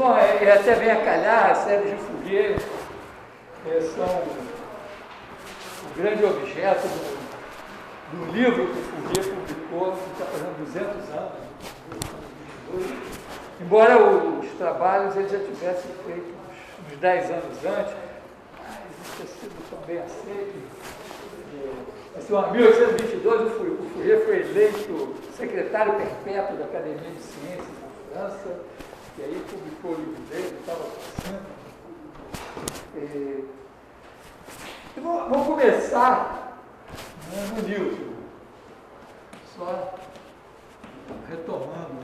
Bom, até vem a calhar, as séries de Fourier são o grande objeto do livro que o Fourier publicou, que está fazendo 200 anos. Embora os trabalhos ele já tivesse feito uns 10 anos antes, mas não tinha sido tão bem aceito. Em 1822, o Fourier foi eleito secretário perpétuo da Academia de Ciências na França, e aí publicou o livro dele, estava passando. Vamos começar no Newton, só retomando.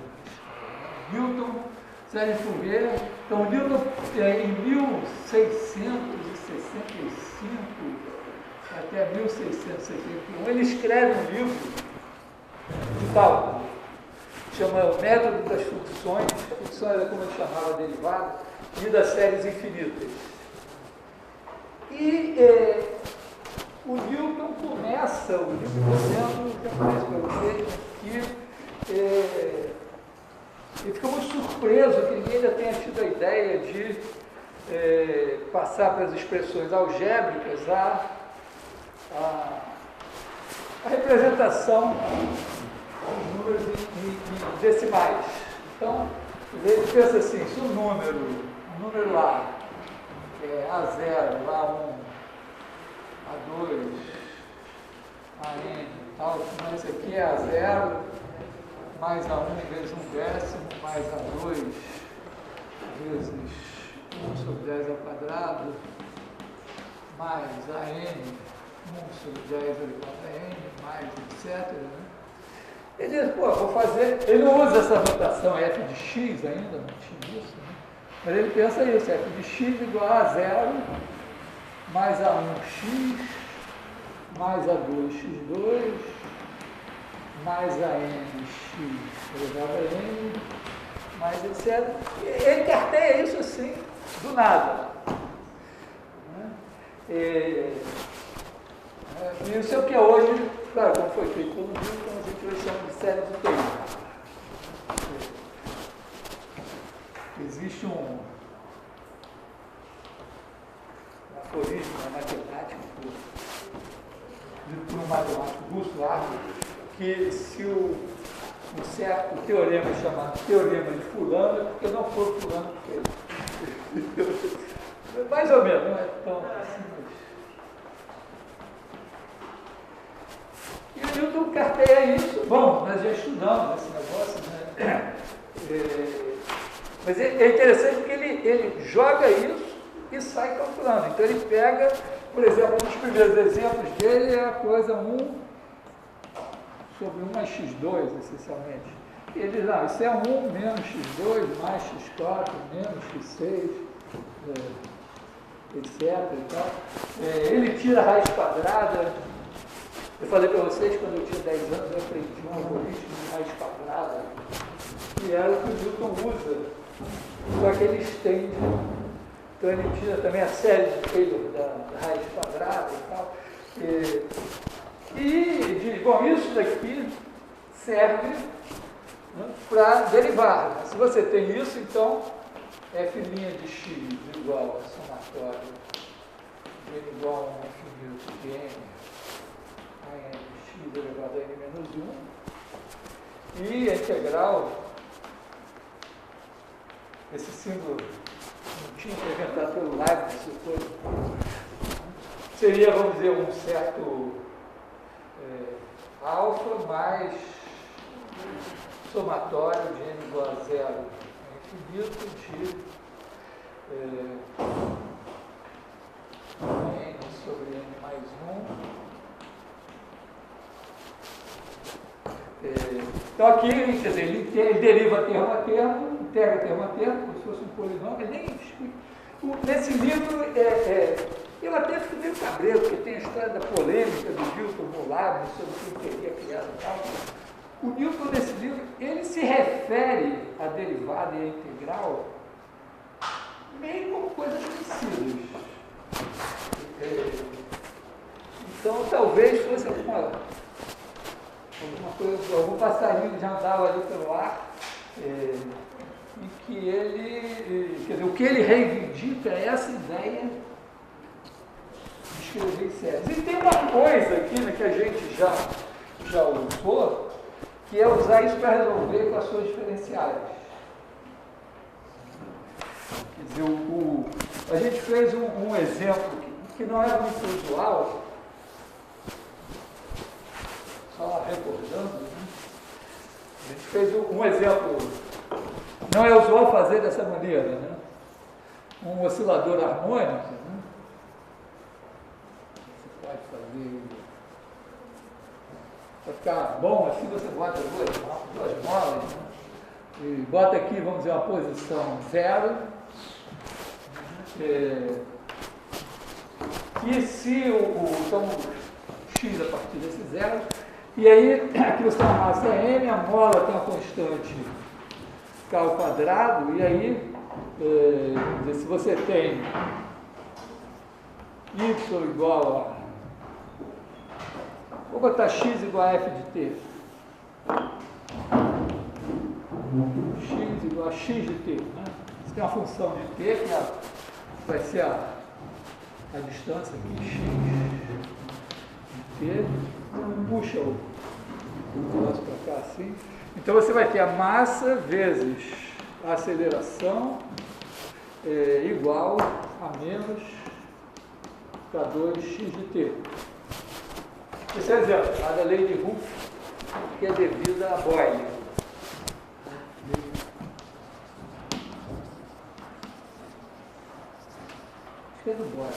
Newton, série Fourier. Então, Newton, em 1665 até 1671, ele escreve um livro de cálculo, chama O Método das Funções. Função era como ele chamava derivada, e das séries infinitas. E o Newton começa o livro dizendo, já parece para vocês, que ele fica muito surpreso que ninguém ainda tenha tido a ideia de passar para as expressões algébricas a representação dos números em decimais. Então, ele pensa assim, se o número A é A0, A1, A2, AN, tal, mas esse aqui é A0, mais A1 vezes 1/10, mais A2 vezes 1 sobre 10 ao quadrado, mais AN, 1 sobre 10 é igual a N, mais etc. Né? Ele diz, vou fazer... Ele não usa essa notação f de x ainda, não tinha isso, né? Mas ele pensa isso, f de x igual a 0, mais A1x, mais A2x2, mais ANX elevado a N, mais etc. Ele carteia isso assim, do nada. Isso é o que é hoje, claro, como foi feito pelo Newton, a gente vai chamar de série de Taylor. Existe um aforismo matemático por um matemático russo lá, que se um certo teorema é chamado teorema de fulano, é porque não foi fulano que fez. Mais ou menos, não é tão assim. E o Newton carteia isso. Bom, nós já estudamos esse negócio, né? Mas é interessante porque ele joga isso e sai calculando. Então ele pega, por exemplo, um dos primeiros exemplos dele é a coisa 1 sobre 1 mais x2, essencialmente. E ele diz, não, isso é 1 menos x2 mais x4 menos x6, etc. E tal. Ele tira a raiz quadrada. Eu falei para vocês, quando eu tinha 10 anos, eu aprendi um algoritmo de raiz quadrada, que era o que o Newton usa, só que ele estende. Então ele tira também a série de Taylor da raiz quadrada e tal. E diz, bom, isso daqui serve, né, para derivar. Né? Se você tem isso, então f' de x igual a somatório de n igual a 1 infinito de n x elevado a n menos 1, e a integral, esse símbolo não tinha que inventado pelo Leibniz, seria, vamos dizer, um certo alfa mais somatório de n igual a 0 a infinito de n sobre n mais 1. Então aqui, quer dizer, ele deriva termo a termo, integra termo a termo, como se fosse um polinômio, ele nem explica. Nesse livro, eu até fico meio cabreiro, porque tem a história da polêmica do Newton com o Leibniz sobre quem teria criado e tal. O Newton, nesse livro, ele se refere à derivada e à integral meio como coisas conhecidas. Então, talvez fosse alguma coisa, algum passarinho que já andava ali pelo ar, em que ele, quer dizer, o que ele reivindica é essa ideia de escrever em séries. E tem uma coisa aqui, né, que a gente já usou, que é usar isso para resolver equações diferenciais. Quer dizer, a gente fez um exemplo que não é muito usual, só recordando, né? A gente fez um exemplo, não é usual fazer dessa maneira, né? Um oscilador harmônico, né? Você pode fazer, para ficar bom assim, você bota duas molas, né? E bota aqui, vamos dizer, uma posição 0, e se então x a partir desse 0, e aí aqui você tem uma massa m, a mola tem uma constante k ao quadrado, e aí, vamos dizer, se você tem y igual a, vou botar x igual a f de t, x igual a x de t, né? Você tem uma função de t, que vai ser a distância aqui, x de t, puxa o negócio para cá assim. Então você vai ter a massa vezes a aceleração igual a menos k2x de t. Esse é o exemplo da lei de Hooke, que é devida a Boyle. Acho que é do Boyle.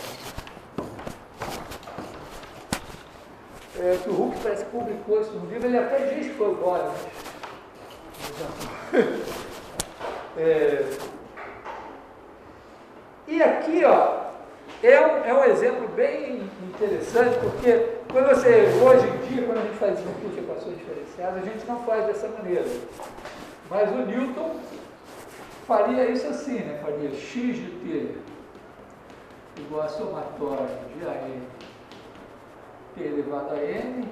Que o Hooke parece que publicou isso no livro, ele até diz que foi o Boyle. E aqui, ó, é um exemplo bem interessante, porque quando hoje em dia, quando a gente faz discute equações diferenciadas, a gente não faz dessa maneira. Mas o Newton faria isso assim, né? Faria x de t igual a somatório de an t elevado a n.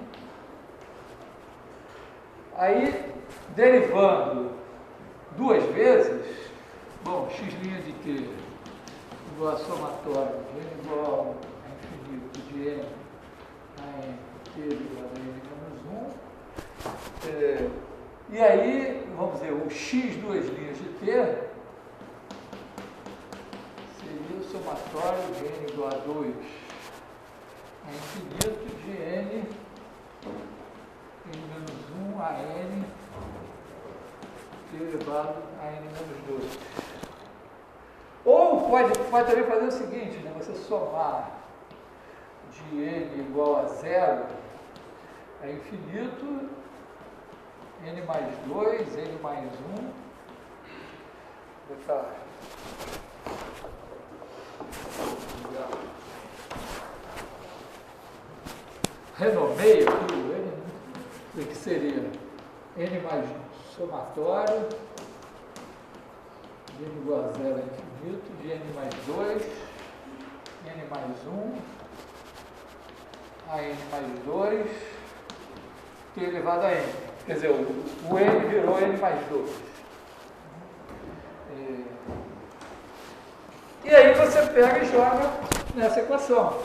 Aí, derivando duas vezes, bom, x' de t igual a somatório de n igual a infinito de n a n t elevado a n menos 1. E aí, vamos dizer, o x duas linhas de t seria o somatório de n igual a 2 a infinito de n menos 1 a n elevado a n menos 2. Ou pode também fazer o seguinte, né? Você somar de n igual a 0 a infinito, n mais 2, n mais 1, vou botar renomeio aqui o n, né? Que seria n mais somatório de n igual a 0 a infinito, de n mais 2, n mais 1, a n mais 2, t elevado a n. Quer dizer, o n virou n mais 2. E aí você pega e joga nessa equação.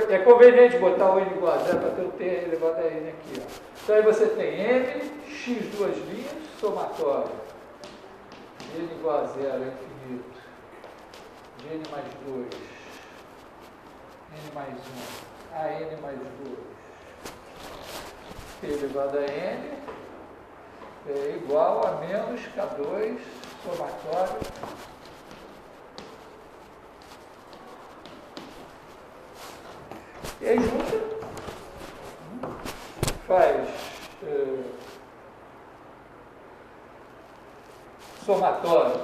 É conveniente botar o n igual a 0 para ter o t elevado a n aqui. Ó. Então aí você tem n, x duas linhas, somatório, de n igual a 0 a infinito, de n mais 2, n mais 1, a n mais 2, t elevado a n, é igual a menos k2, somatório, e aí junta, faz somatório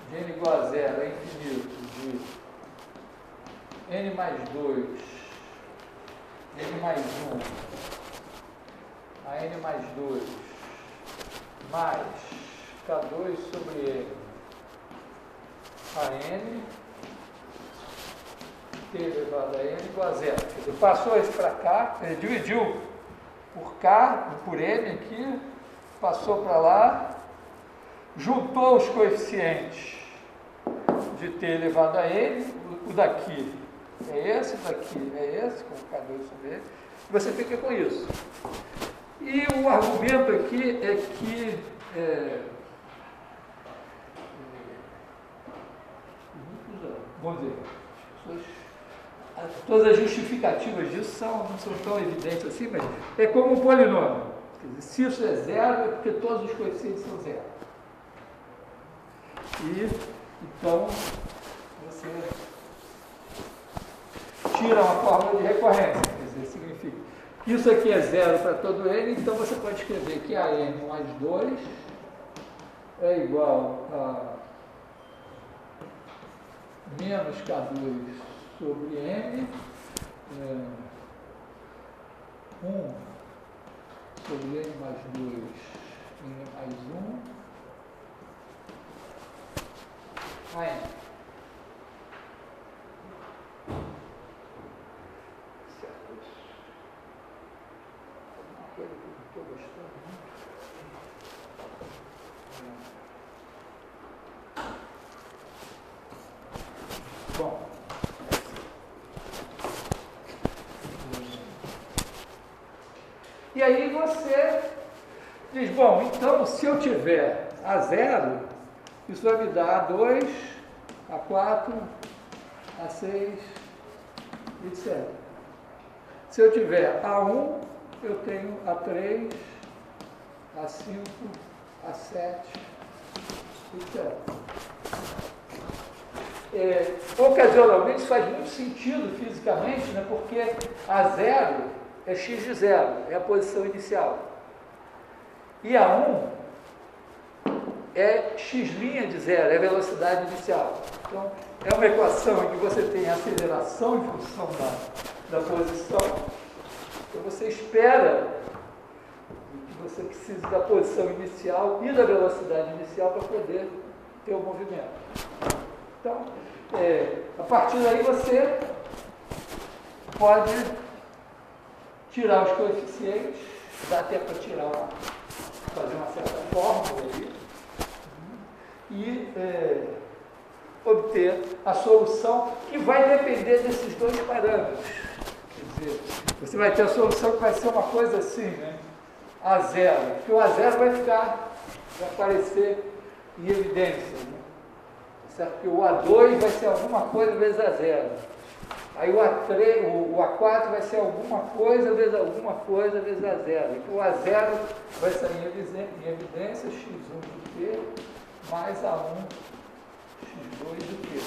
de n igual a 0 a infinito de n mais 2, n mais 1, a n mais 2, mais k2 sobre n, a n, t elevado a n igual a 0. Ele passou isso para cá, ele dividiu por k, por n aqui, passou para lá, juntou os coeficientes de t elevado a n, o daqui é esse, o daqui é esse, colocar 2 sobre ele, você fica com isso. E o argumento aqui é que vamos dizer, todas as justificativas disso não são tão evidentes assim, mas é como um polinômio. Quer dizer, se isso é zero, é porque todos os coeficientes são zero. E, então, você tira uma fórmula de recorrência. Quer dizer, significa que isso aqui é zero para todo n, então você pode escrever que a n mais 2 é igual a menos K2 sobre n, 1 sobre n mais 2, n mais 1, a n. Certo? Uma coisa que eu não estou gostando muito. Bom, e aí você diz, bom, então se eu tiver A0, isso vai me dar A2, A4, A6, etc. Se eu tiver A1, eu tenho A3, A5, A7, etc. Ocasionalmente isso faz muito sentido fisicamente, né, porque A0 é x de zero, é a posição inicial. E A1 é x' de zero, é a velocidade inicial. Então, é uma equação em que você tem a aceleração em função da posição. Então, você espera que você precise da posição inicial e da velocidade inicial para poder ter o movimento. Então, a partir daí você pode tirar os coeficientes, dá até para fazer uma certa fórmula ali, e obter a solução que vai depender desses dois parâmetros. Quer dizer, você vai ter a solução que vai ser uma coisa assim, né? A0, porque o A0 vai aparecer em evidência, né? Certo? Que o A2 vai ser alguma coisa vezes A0. Aí o A3, o A4 vai ser alguma coisa vezes A0. E o A0 vai sair em evidência x1 do T mais A1 x2 do T.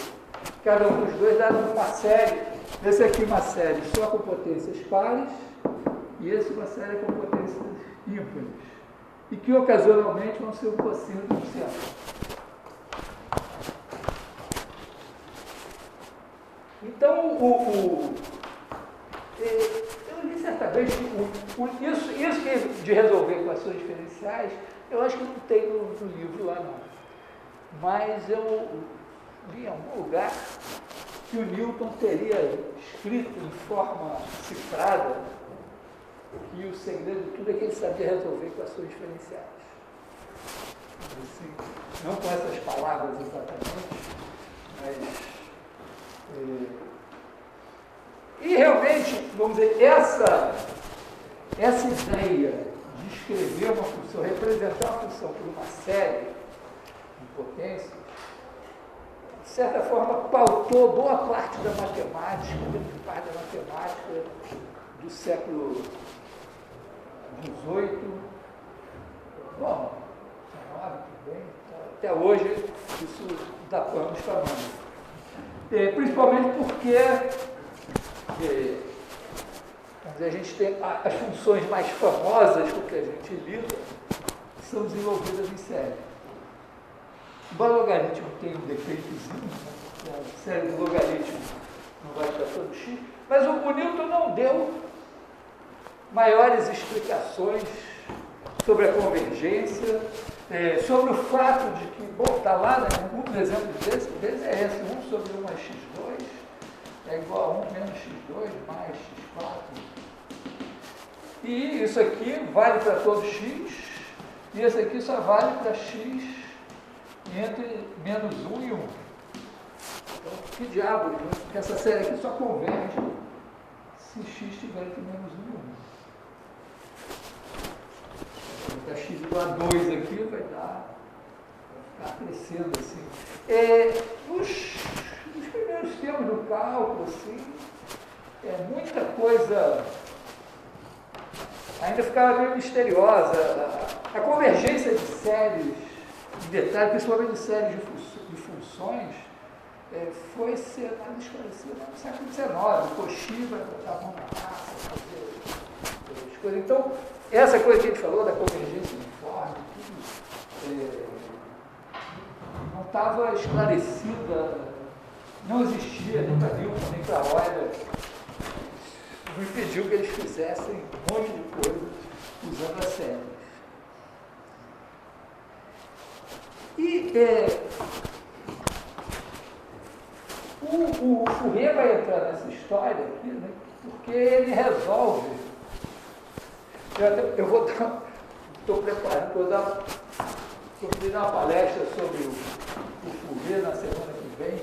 Cada um dos dois dá uma série. Esse aqui é uma série só com potências pares e esse uma série com potências ímpares. E que ocasionalmente vão ser um cossino do centro. Então, eu li certamente isso de resolver equações diferenciais, eu acho que não tem no livro lá não. Mas eu li em algum lugar que o Newton teria escrito em forma cifrada que o segredo de tudo é que ele sabia resolver equações diferenciais. Assim, não com essas palavras exatamente, mas... E realmente, vamos dizer, essa ideia de escrever uma função, representar uma função por uma série de potências, de certa forma pautou boa parte da matemática, grande parte da matemática do século XVIII, bom, XIX também, até hoje isso dá panos para manga. Principalmente porque a gente tem as funções mais famosas com que a gente lida são desenvolvidas em série. O logaritmo tem um defeitozinho, né? A série do logaritmo não vai para todo x, mas o Newton não deu maiores explicações sobre a convergência, sobre o fato de que, bom, está lá, né, um dos exemplos desse é esse, 1 sobre 1 mais x2 é igual a 1 menos x2 mais x4. E isso aqui vale para todo x, e esse aqui só vale para x entre menos 1 e 1. Então, que diabo, né? Porque essa série aqui só converge se x estiver entre menos 1 e 1. Vou botar x igual a 2 aqui, vai ficar crescendo assim. Nos primeiros termos do cálculo, assim, muita coisa ainda ficava meio misteriosa. A convergência de séries, de detalhes, principalmente de séries de funções, foi ser mais esclarecida no século XIX. Cauchy vai botar a mão na massa, fazer as coisas. Então, essa coisa que a gente falou da convergência uniforme, tudo, não estava esclarecida, não existia, nem para Newton, nem para Euler. Não impediu que eles fizessem um monte de coisas usando as séries. E o Fourier vai entrar nessa história aqui, né, porque ele resolve. Estou preparando, vou dar uma palestra sobre o Fourier na semana que vem.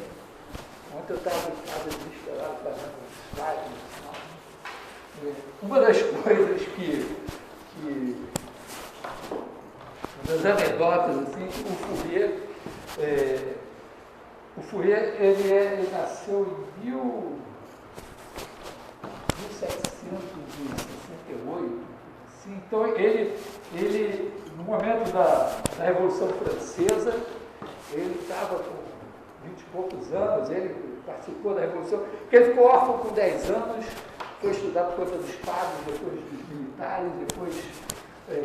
Ontem eu estava em casa desesperado fazendo slides. Uma das coisas das anedotas, assim, o Fourier ele nasceu em 1768, assim, então ele no momento da Revolução Francesa, ele estava com 20 e poucos anos, ele participou da Revolução, porque ele ficou órfão com 10 anos, foi estudar por conta dos padres, depois dos militares, depois,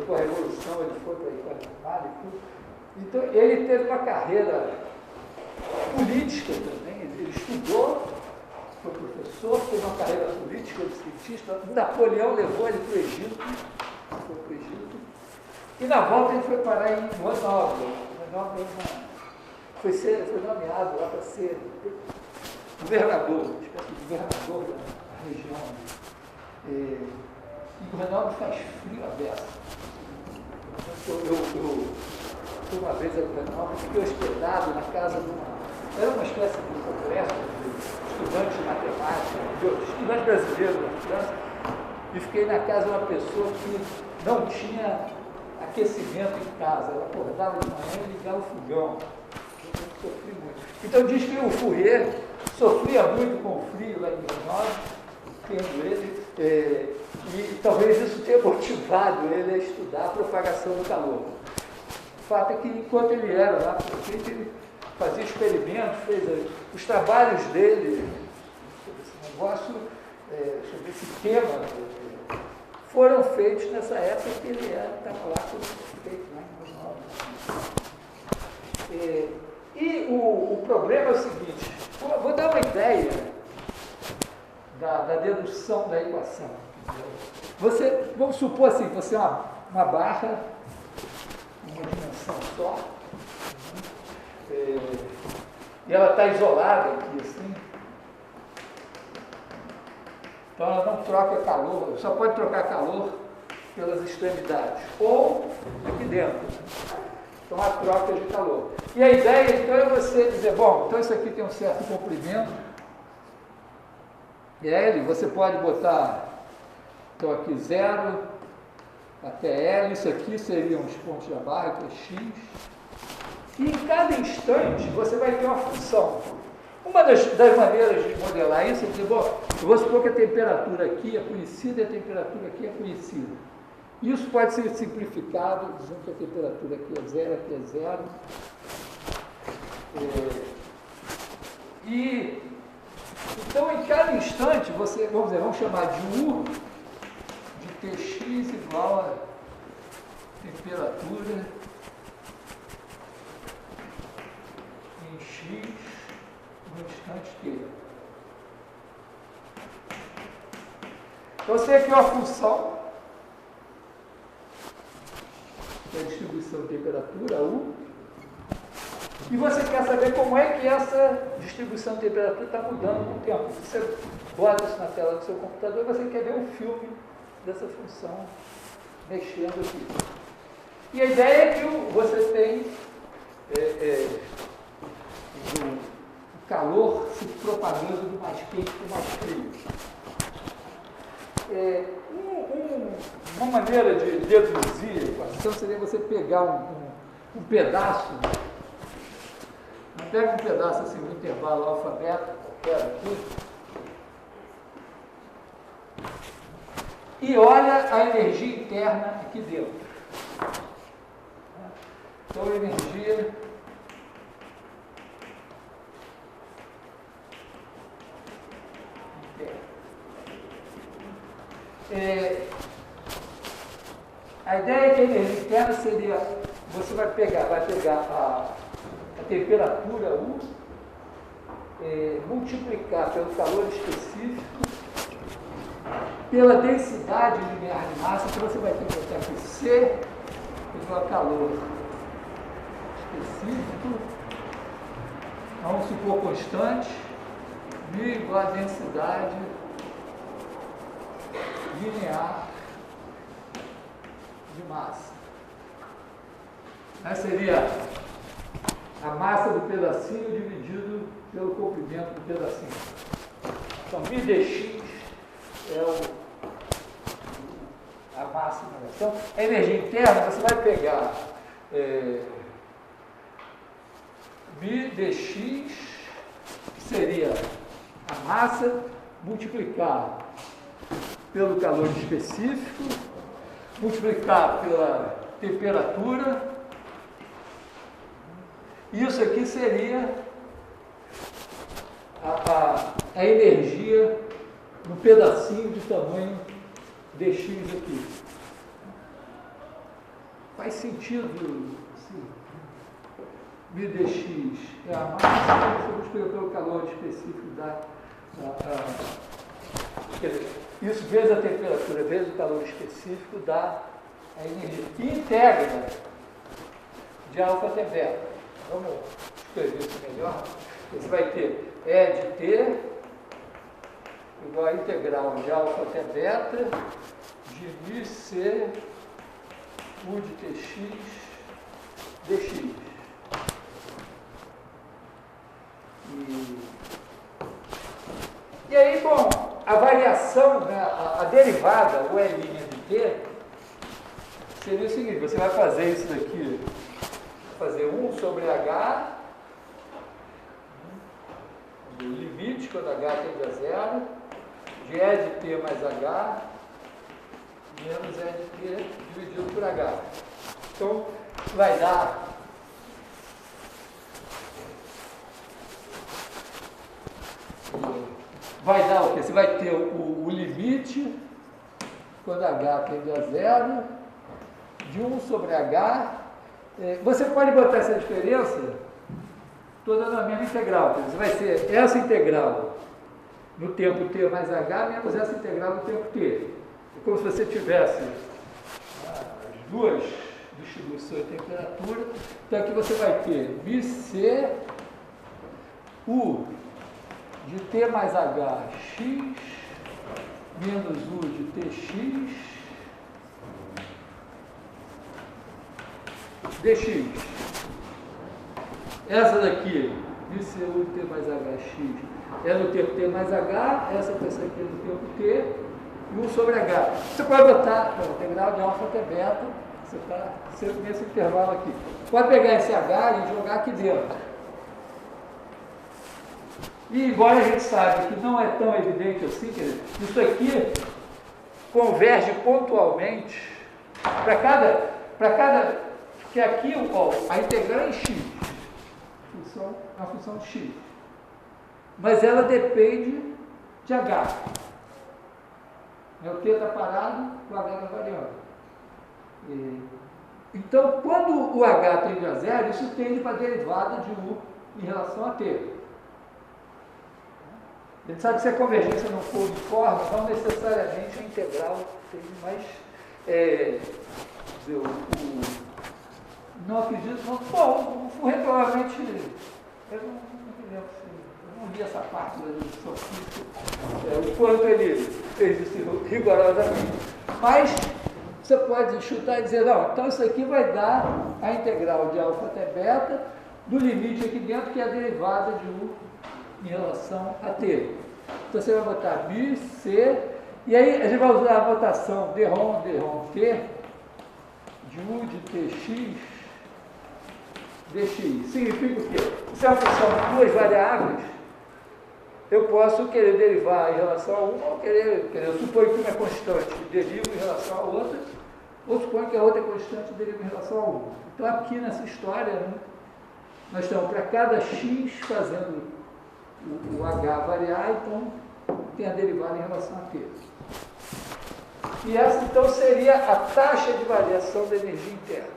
com a Revolução, ele foi para a Escola Primária e tudo. Então, ele teve uma carreira política também, ele estudou, foi professor, teve uma carreira política de cientista. Napoleão levou ele para o Egito, e na volta ele foi parar em Grenoble. Foi nomeado lá para ser governador, uma espécie de governador da região. E Grenoble faz frio a beça. Eu fui uma vez a Grenoble, fiquei hospedado na casa de era uma espécie de congresso de estudantes de matemática, de estudantes brasileiros na França, e fiquei na casa de uma pessoa que não tinha aquecimento em casa. Ela acordava de manhã e ligava o fogão. Eu sofri muito. Então diz que o Fourier sofria muito com o frio lá em Grenoble, tendo ele, e talvez isso tenha motivado ele a estudar a propagação do calor. O fato é que enquanto ele era lá, ele fazia experimentos, fez os trabalhos dele sobre esse negócio, sobre esse tema, foram feitos nessa época que ele estava lá, feito lá em Grenoble. E o problema é o seguinte, vou dar uma ideia da dedução da equação. Vamos supor assim, você é uma barra, uma dimensão só, e ela está isolada aqui, assim. Então ela não troca calor, só pode trocar calor pelas extremidades, ou aqui dentro. Então a troca de calor. E a ideia então é você dizer, bom, então isso aqui tem um certo comprimento, e L, você pode botar, então aqui 0 até L, isso aqui seriam os pontos da barra, que é X. E em cada instante você vai ter uma função. Uma das maneiras de modelar isso é dizer, bom, eu vou supor que a temperatura aqui é conhecida e a temperatura aqui é conhecida. Isso pode ser simplificado, dizendo que a temperatura aqui é 0, aqui é 0. Então, em cada instante, vamos chamar de U de Tx igual a temperatura em X no instante T. Então, você aqui uma função, que é a distribuição de temperatura, U, e você quer saber como é que essa distribuição de temperatura está mudando com o tempo. Você bota isso na tela do seu computador e você quer ver um filme dessa função mexendo aqui. E a ideia é que você tem do calor se propagando do mais quente para o mais frio. Uma maneira de deduzir a equação seria você pegar um pedaço, pega um pedaço assim do intervalo alfabeto, qualquer aqui, e olha a energia interna aqui dentro. Então, a energia a ideia é que a energia interna seria, você vai pegar a temperatura U, multiplicar pelo calor específico, pela densidade linear de massa, então você vai ter que botar aqui C igual a calor específico, vamos supor constante, μ igual a densidade linear de massa. Essa seria a massa do pedacinho dividido pelo comprimento do pedacinho. Então, μ dx é a massa. Então, a energia interna, você vai pegar μ dx, que seria a massa, multiplicar pelo calor específico, multiplicar pela temperatura. Isso aqui seria a energia no pedacinho de tamanho dx aqui. Faz sentido, assim, μ dx é a massa, você multiplica pelo calor específico quer dizer, isso vezes a temperatura, vezes o calor específico dá a energia. E integra de alfa até beta. Vamos escrever isso melhor. Você vai ter E de T igual a integral de alfa até beta de μ C U de Tx dx. E aí, bom, a variação, né, a derivada, o E' de T, seria o seguinte, você vai fazer isso daqui, fazer 1 sobre H, o limite quando H tende a zero, de E de T mais H, menos E de T dividido por H. Então, vai dar o quê? Você vai ter o limite, quando H tende a zero, de 1 sobre H. Você pode botar essa diferença toda na mesma integral. Você vai ser essa integral no tempo T mais H, menos essa integral no tempo T. É como se você tivesse as duas distribuições de temperatura. Então aqui você vai ter μC U de T mais H x menos U de Tx dx. Essa daqui, μCU de T mais Hx, é no tempo T mais H, essa aqui é no tempo T, e 1 sobre H. Você pode botar a integral de alfa até beta, você está sempre nesse intervalo aqui. Pode pegar esse H e jogar aqui dentro. E embora a gente saiba que não é tão evidente assim, quer dizer, isso aqui converge pontualmente para cada, porque aqui a integral é em x, a função de x, mas ela depende de h. O t está parado, o h está variando. Então, quando o h tende a zero, isso tende para a derivada de u em relação a t. A gente sabe que se a convergência não for uniforme, não necessariamente a integral tem mais. Não acredito, não. Bom, provavelmente. Eu não li essa parte da dedução física, o quanto ele fez isso rigorosamente. Mas você pode chutar e dizer: não, então isso aqui vai dar a integral de alfa até beta do limite aqui dentro, que é a derivada de U em relação a T. Então você vai botar μ, C, e aí a gente vai usar a notação dρ, T, de U de Tx, dx. Significa o quê? Se é uma função de duas variáveis, eu posso querer derivar em relação a uma, ou eu suponho que uma é constante, derivo em relação a outra, ou suponho que a outra é constante, derivo em relação a uma. Então aqui nessa história, né, nós estamos para cada x fazendo o h variar, então tem a derivada em relação a t. E essa então seria a taxa de variação da energia interna.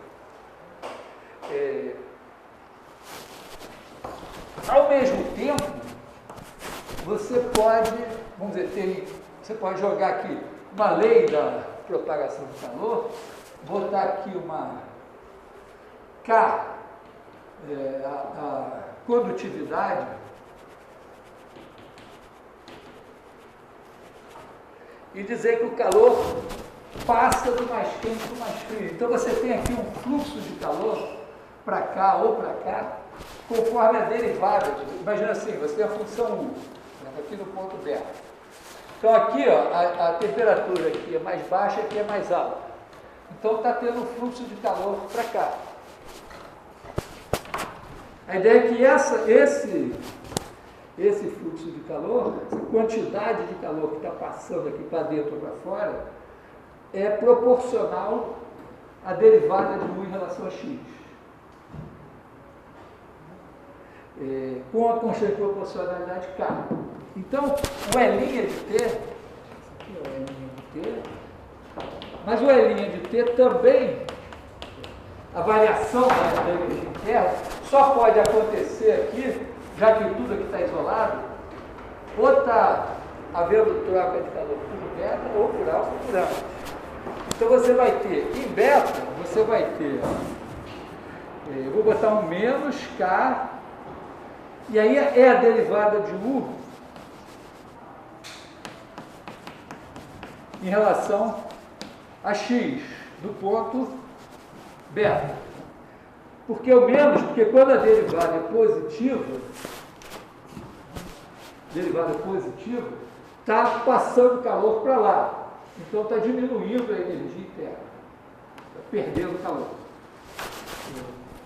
Ao mesmo tempo, você pode, vamos dizer, você pode jogar aqui uma lei da propagação do calor, botar aqui uma K, a condutividade, e dizer que o calor passa do mais quente para o mais frio. Então você tem aqui um fluxo de calor para cá ou para cá, conforme a derivada. Imagina assim, você tem a função U, aqui no ponto B. Então aqui, ó, a temperatura aqui é mais baixa, aqui é mais alta. Então está tendo um fluxo de calor para cá. A ideia é que esse fluxo de calor, essa quantidade de calor que está passando aqui para dentro ou para fora, é proporcional à derivada de U em relação a x. Com a constante de proporcionalidade K. Então, o L' de T, aqui é o L' de T, mas o L' de T também, a variação da energia interna, só pode acontecer aqui, já que tudo aqui está isolado, ou está havendo troca de calor por beta, ou por alfa ou por âmbito. Então você vai ter, em beta, você vai ter, eu vou botar um menos K, e aí é a derivada de U em relação a x do ponto beta. Porque o menos, porque quando a derivada é positiva, está passando calor para lá. Então está diminuindo a energia interna, está perdendo calor.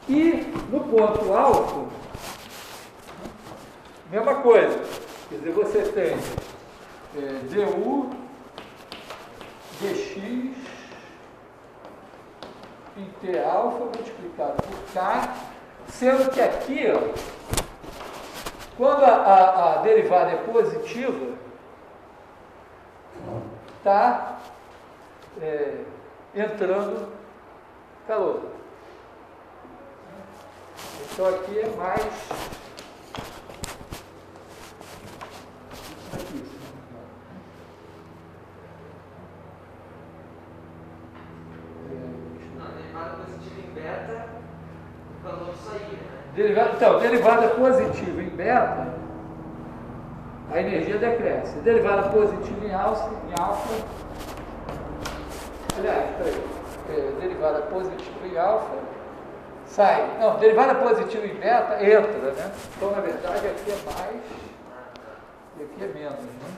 E no ponto alto, mesma coisa. Quer dizer, você tem du dx em T alfa multiplicado por K, sendo que aqui, ó, quando a derivada é positiva, está entrando calor. Então aqui é mais aqui. Derivada positiva em beta, o calor saía, né? Derivada positiva em beta, a energia decresce. Derivada positiva em alfa, aliás, derivada positiva em alfa, sai. Não, derivada positiva em beta, entra, né? Então, na verdade, aqui é mais e aqui é menos, né?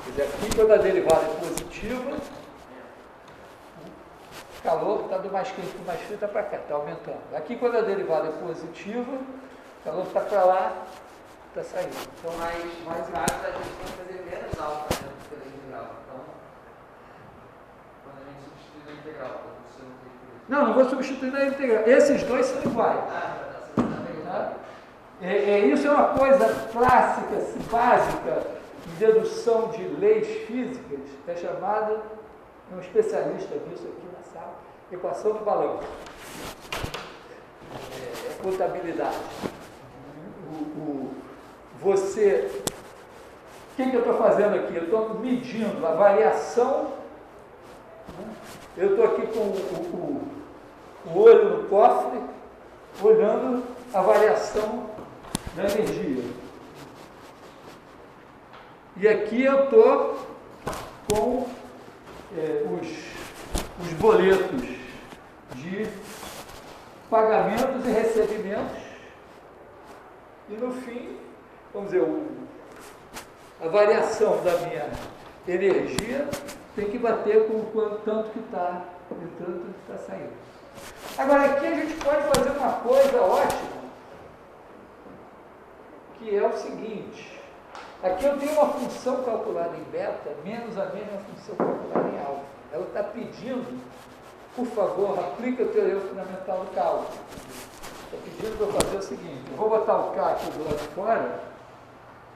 Quer dizer, aqui quando a derivada é positiva, o calor está do mais quente para o mais frio, está para cá, está aumentando. Aqui quando a derivada é positiva, o calor está para lá, está saindo. Então, mais rápido, a gente tem que fazer menos alfa, né, pela integral. Então, quando a gente substitui na integral, você não tem que... Não vou substituir na integral. Esses dois são iguais. Tá? Isso é uma coisa clássica, assim, básica, de dedução de leis físicas, é chamada, um especialista disso aqui na sala, equação do balão. É contabilidade. O que eu estou fazendo aqui? Eu estou medindo a variação, né? Eu estou aqui com o olho no cofre, olhando a variação da energia. E aqui eu estou com os boletos de pagamentos e recebimentos e no fim, vamos dizer, a variação da minha energia tem que bater com o tanto que está entrando e está saindo. Agora, aqui a gente pode fazer uma coisa ótima, que é o seguinte: aqui eu tenho uma função calculada em beta menos a mesma função calculada em alfa. Ela está pedindo, por favor, aplica o teorema fundamental do cálculo. Está pedindo para eu fazer o seguinte: eu vou botar o K aqui do lado de fora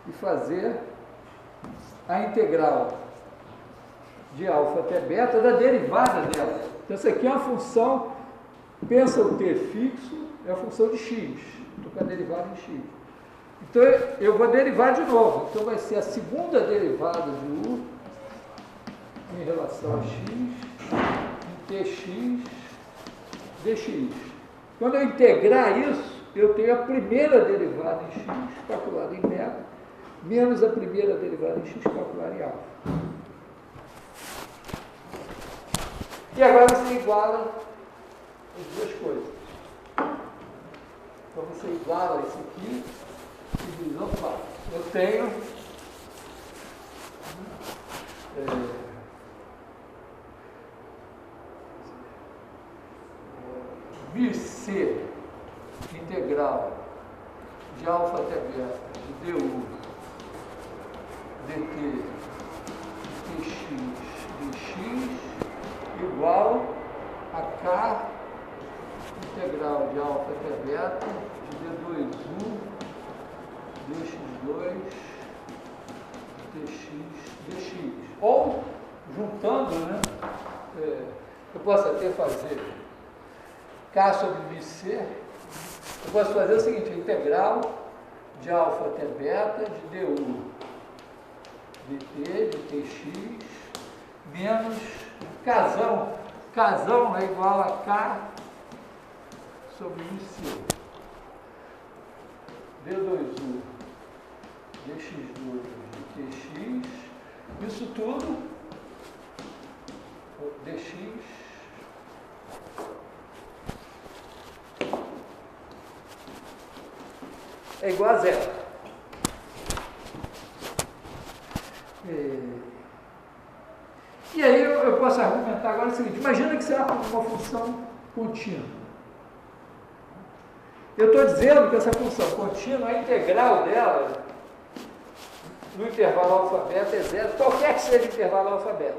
e fazer a integral de alfa até beta da derivada dela. Então, isso aqui é uma função, pensa o t fixo, é a função de x. Estou com a derivada em x. Então, eu vou derivar de novo. Então, vai ser a segunda derivada de u em relação a x, em tx dx. Quando eu integrar isso, eu tenho a primeira derivada em x, calculada em beta, menos a primeira derivada em x, calculada em alfa. E agora você iguala as duas coisas. Então você iguala isso aqui e diz, opa, eu tenho BC integral de alfa até beta de du dt dx dx igual a K integral de alfa até beta de d2u dx2 dx dx. Ou, juntando, né, eu posso até fazer K sobre BC, eu posso fazer o seguinte: integral de alfa até beta de du dt de tx menos casão. Casão é igual a K sobre BC d2u dx2 de tx, isso tudo dx é igual a zero. E aí eu posso argumentar agora o seguinte: imagina que você é uma função contínua. Eu estou dizendo que essa função contínua, a integral dela no intervalo alfa-beta é zero, qualquer que seja o intervalo alfa-beta.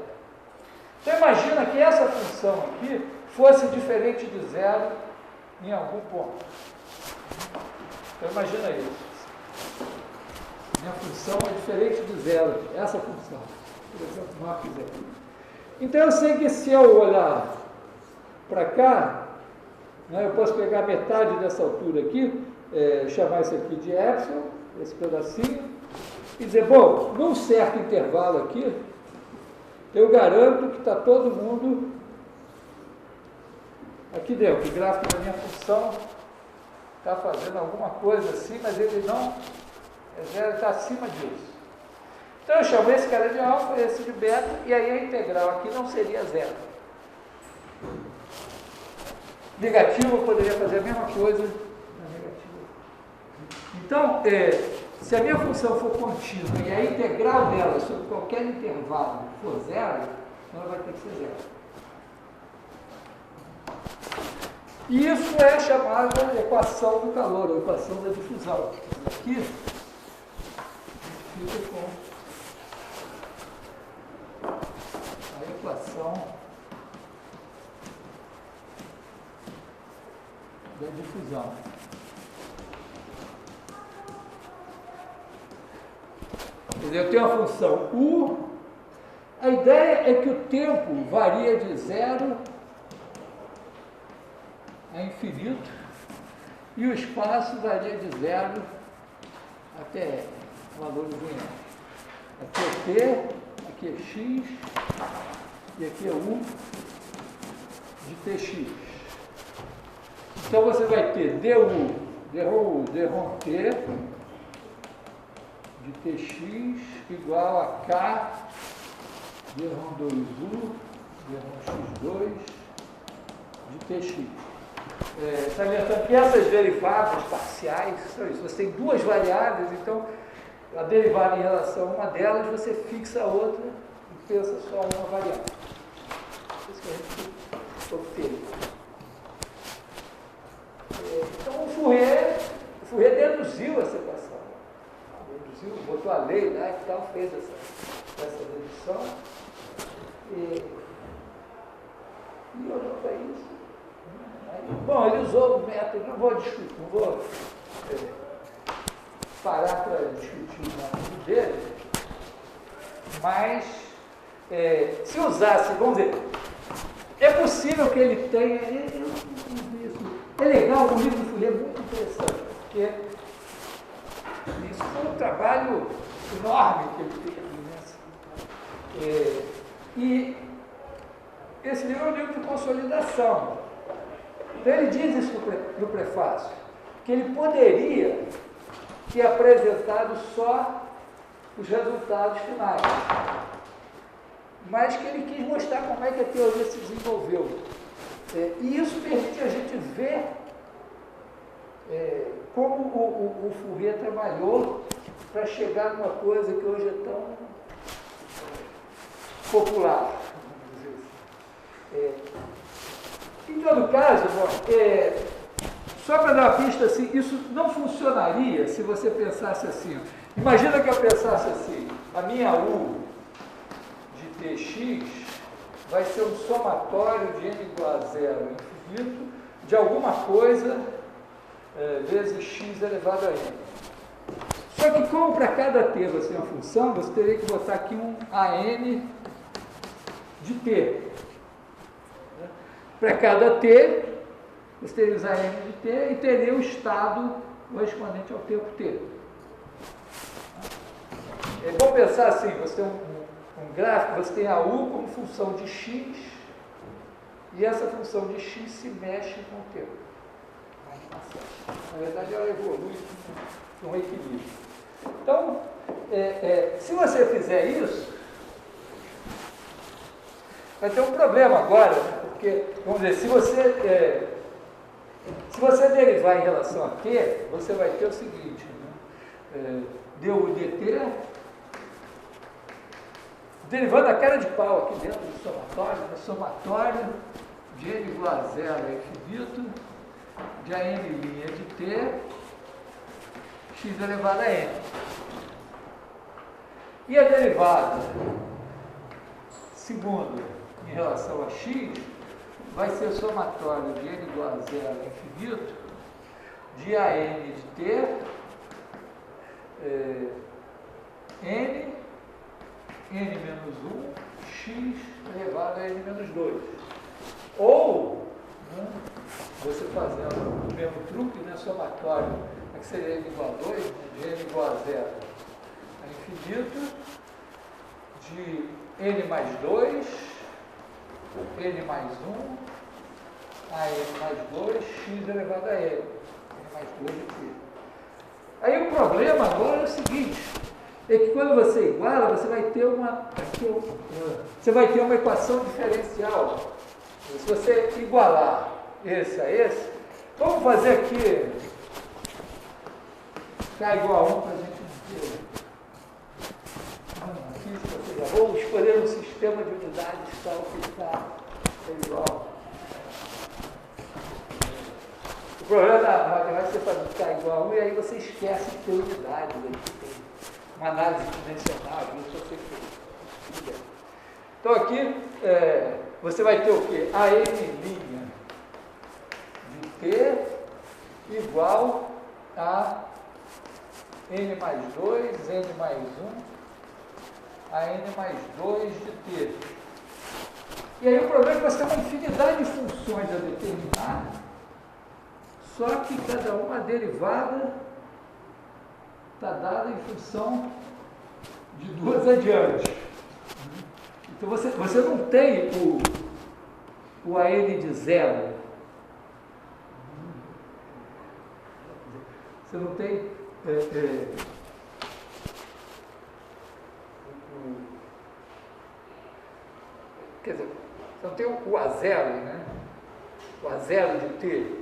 Então imagina que essa função aqui fosse diferente de zero em algum ponto. Então imagina isso. Minha função é diferente de zero, essa função. Por exemplo, marcos aqui. Então eu sei que se eu olhar para cá, né, eu posso pegar metade dessa altura aqui, chamar isso aqui de epsilon, esse pedacinho, e dizer, bom, num certo intervalo aqui, eu garanto que está todo mundo aqui dentro. O gráfico da minha função está fazendo alguma coisa assim, mas ele não está acima disso. Então eu chamo esse cara de alfa, esse de beta, e aí a integral aqui não seria zero. Negativo, eu poderia fazer a mesma coisa na negativa. Então, se a minha função for contínua e a integral dela sobre qualquer intervalo for zero, ela vai ter que ser zero. E isso é chamada equação do calor, ou equação da difusão. Aqui, fica com a equação da difusão. Quer dizer, eu tenho a função U, a ideia é que o tempo varia de zero a infinito e o espaço varia de zero até valores reais. Aqui é T, aqui é X e aqui é U de TX. Então você vai ter du, d-rho T de TX igual a K d-rho 2U d-rho X2 de TX. salientando que essas derivadas parciais são isso. Você tem duas variáveis, então a derivada em relação a uma delas, você fixa a outra e pensa só uma variável. Isso que a gente obteve. Então o Fourier deduziu essa equação. Deduziu, botou a lei lá e tal, fez essa dedução. E olhou para isso. Bom, ele usou o método, não vou discutir, não vou parar para discutir o método dele, mas se usasse, vamos dizer, é possível que ele tenha. É legal, o livro do Fourier é muito interessante, porque isso foi um trabalho enorme que ele teve. E esse livro é um livro de consolidação. Então ele diz isso no prefácio, que ele poderia ter apresentado só os resultados finais, mas que ele quis mostrar como é que a teoria se desenvolveu. E isso permite a gente ver como o Fourier trabalhou para chegar numa coisa que hoje é tão popular. Em todo caso, só para dar uma pista, assim, isso não funcionaria se você pensasse assim. Imagina que eu pensasse assim, a minha U de Tx vai ser um somatório de n igual a zero infinito de alguma coisa vezes x elevado a n. Só que como para cada t você tem uma função, você teria que botar aqui um an de t. Para cada t, você teria os an de t e teria o estado correspondente ao tempo t. É bom pensar assim, você tem um gráfico, você tem a u como função de x, e essa função de x se mexe com o tempo. Na verdade, ela evolui para um equilíbrio. Então, se você fizer isso, vai ter um problema agora, né? Porque, vamos dizer, se você derivar em relação a t, você vai ter o seguinte, né? Du dt, derivando a cara de pau aqui dentro do somatório, né? Somatório de n igual a zero é infinito, de an linha de t, x elevado a n. E a derivada, segundo, em relação a x, vai ser somatório de n igual a zero é infinito, de an de t, n menos 1, x elevado a n menos 2. Ou, né, você fazendo o mesmo truque, né, somatório, que seria n igual a 2, de n igual a 0 a infinito, de n mais 2, n mais 1, a n mais 2, x elevado a n mais 2 aqui. Aí o problema agora é o seguinte, é que quando você iguala, você vai ter uma equação diferencial. Se você igualar esse a esse, vamos fazer aqui k igual a 1 para a gente ver. Vou escolher um sistema de unidades tal que está igual. O problema da matemática é fazer k igual a 1 e aí você esquece de ter unidades. Tem uma análise dimensional, isso você fez. Então aqui você vai ter o quê? A n' de t igual a n mais 2, n mais 1, a n mais 2 de t. E aí o problema é que você tem uma infinidade de funções a determinar, só que cada uma a derivada está dada em função de duas adiante. Então você não tem o an de zero. Você não tem quer dizer, você não tem o A0, né? O A0 de t.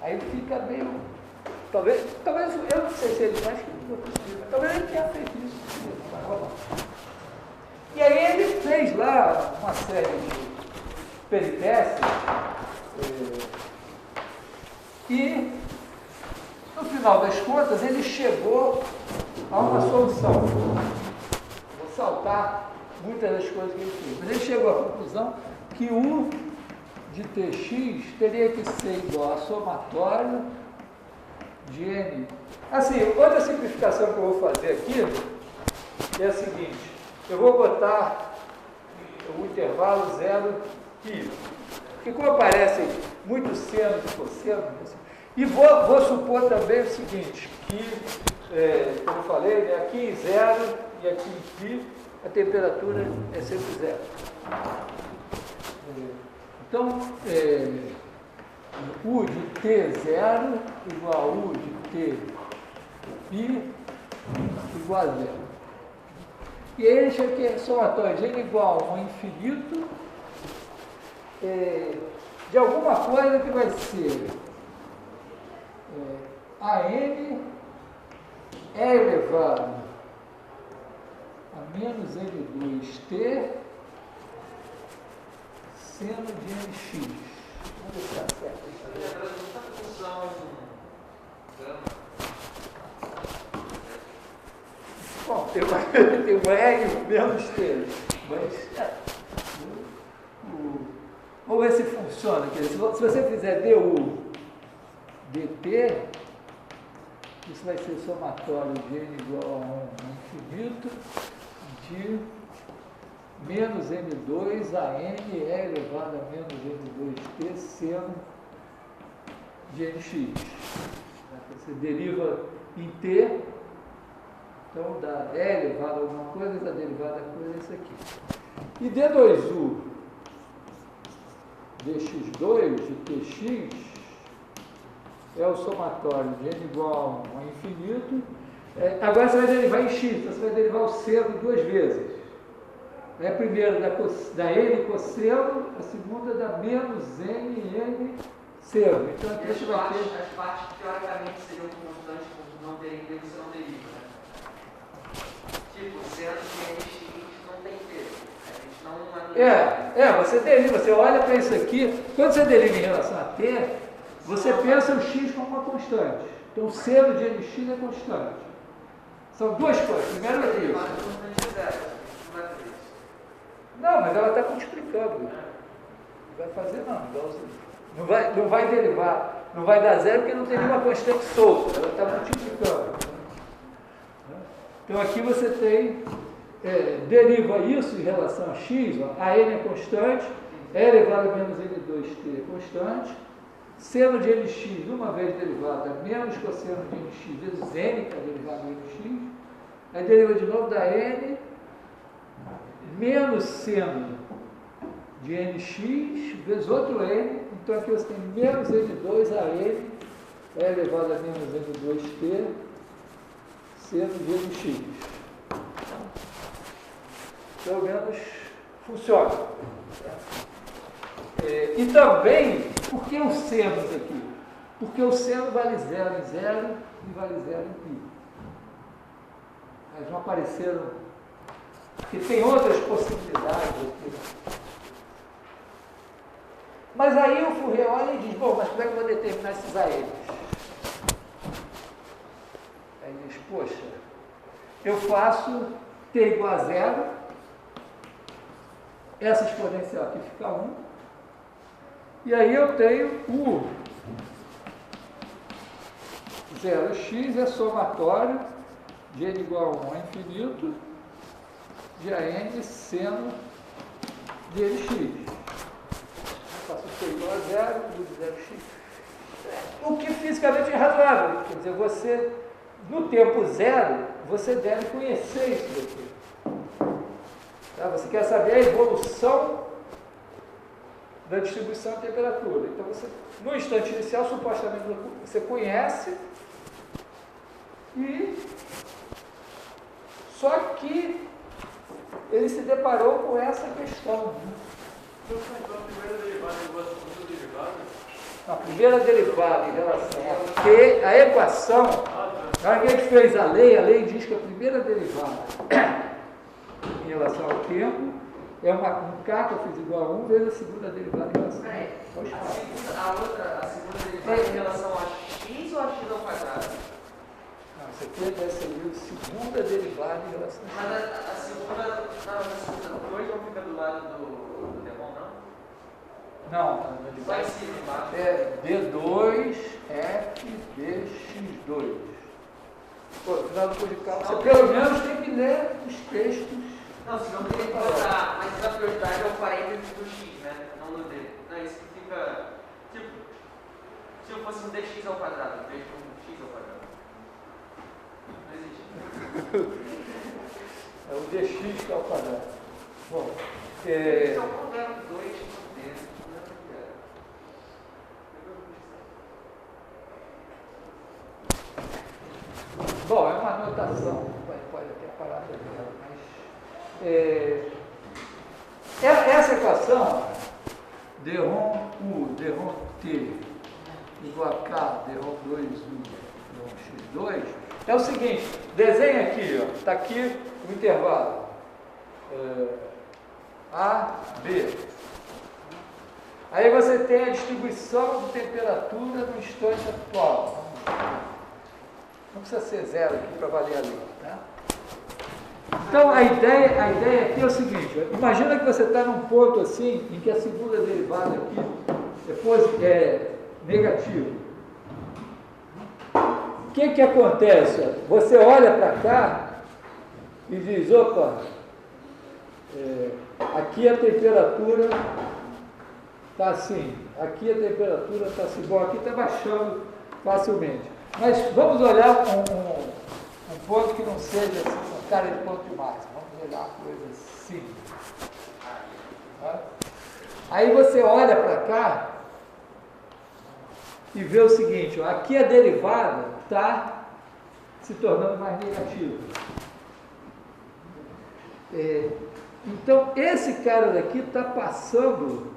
Aí fica meio... Talvez eu não sei se ele mais que eu preciso, mas talvez ele tenha feito isso. E aí ele fez lá uma série de peripécias e, no final das contas, ele chegou a uma solução. Vou saltar muitas das coisas que ele fez, mas ele chegou à conclusão que U de Tx teria que ser igual a somatório de N. Assim, outra simplificação que eu vou fazer aqui é a seguinte: eu vou botar o intervalo 0 π, porque como aparecem muitos senos e cossenos, e vou supor também o seguinte, que, como eu falei, né, aqui em 0 e aqui em π, a temperatura é sempre 0. Então, U de T0 igual a U de T π igual a 0. E aí ele chega aqui, somatório de N igual a 1 infinito de alguma coisa que vai ser AN é elevado a menos N2T seno de Nx. Vamos ver se está certo. Muita função gama. Bom, tem um R menos T, mas vamos ver se funciona. Quer dizer, se você fizer du dt, isso vai ser somatório de n igual a 1 infinito de menos n2 a n é elevado a menos n2t seno de nx. Você deriva em t, então dá é elevado a alguma coisa, a derivada da coisa é isso aqui. E d2u dx2 de tx é o somatório de n igual a 1 a infinito. Agora você vai derivar em x, então você vai derivar o seno duas vezes. A primeira da n cosseno, a segunda da menos n seno. Então aqui você vai ter... As partes que teoricamente seriam constantes por não terem t, você não deriva, né? Tipo, seno de nx não tem t. A gente não... você deriva, você olha para isso aqui, quando você deriva em relação a t, você pensa o x como uma constante. Então o seno de nx é constante. São duas coisas. Primeiro é isso. Não, mas ela está multiplicando. Não vai fazer não. Não vai derivar. Não vai dar zero porque não tem nenhuma constante solta. Ela está multiplicando. Então aqui você tem, deriva isso em relação a x, ó, a n é constante, e elevado a menos n2t é constante, seno de nx, uma vez derivada, menos cosseno de nx vezes n, que é derivada de nx, aí deriva de novo da n, menos seno de nx vezes outro n, então aqui você tem menos n2 a n é elevado a menos n2t seno de nx. Pelo menos funciona. E também, por que os senos aqui? Porque o seno vale 0 em 0 e vale 0 em π. Elas não apareceram. Porque tem outras possibilidades aqui. Mas aí o Fourier olha e diz, bom, mas como é que eu vou determinar esses ANs? Aí ele diz, poxa, eu faço t igual a 0, essa exponencial aqui fica 1, e aí eu tenho o 0x é somatório de n igual a 1 a infinito de AN seno de nx. Eu faço t igual a 0, do 0x. O que fisicamente é razoável. Quer dizer, você, no tempo zero, você deve conhecer isso daqui. Tá? Você quer saber a evolução da distribuição de temperatura. Então, você, no instante inicial, supostamente, você conhece e só que ele se deparou com essa questão. Então, a primeira derivada igual a segunda derivada? a primeira derivada em relação a Q, a equação, na hora que a gente fez a lei diz que a primeira derivada em relação ao tempo é um K que eu fiz igual a 1 vezes a segunda derivada em relação a a segunda derivada em relação a x ou a x ao quadrado? Não, isso aqui deve ser a segunda derivada em relação a x. Mas a segunda 2 não fica do lado do demon, não? Não, Vai cima, embaixo. é D2F dx2. Pô, no final do curso de cálculo, você pelo menos tem que ler os textos. Não, senão tem que botar, mas a prioridade é o parênteses do x, né? Não do d. Não, isso que fica, tipo, se eu fosse um dx ao quadrado, eu vejo um x ao quadrado. Não existe. É o dx ao quadrado. Bom, Então, quando era 2 por d, não é o que era. bom, é uma anotação, pode até parar para ver, mas essa equação, dρ U, dρ T igual a K, dρ 2U, dρ x2, é o seguinte, desenha aqui, está aqui o intervalo, A, B. Aí você tem a distribuição de temperatura no instante atual. Não precisa ser zero aqui para valer a lei, tá? Então a ideia aqui é o seguinte, imagina que você está num ponto assim, em que a segunda derivada aqui é negativa. O que acontece? Você olha para cá e diz, opa, aqui a temperatura está assim, aqui a temperatura está assim, bom, aqui está baixando facilmente. Mas vamos olhar um ponto que não seja assim, uma cara de ponto de máximo. Vamos olhar uma coisa assim. Tá? Aí você olha para cá e vê o seguinte, ó, aqui a derivada está se tornando mais negativa. Então, esse cara daqui está passando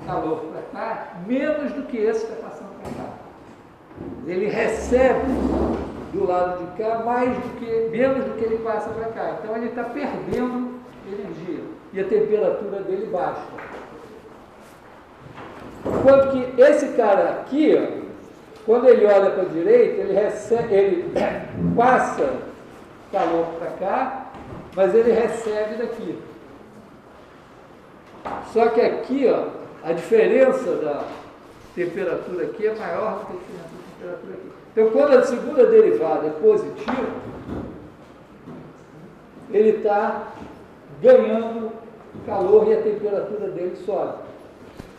calor para cá, menos do que esse está passando para cá. Ele recebe do lado de cá menos do que ele passa para cá. Então ele está perdendo energia e a temperatura dele baixa. Enquanto que esse cara aqui, ó, quando ele olha para a direita, ele passa calor para cá, mas ele recebe daqui. Só que aqui, ó, a diferença da temperatura aqui é maior do que a diferença da temperatura aqui. Então, quando a segunda derivada é positiva, ele está ganhando calor e a temperatura dele sobe.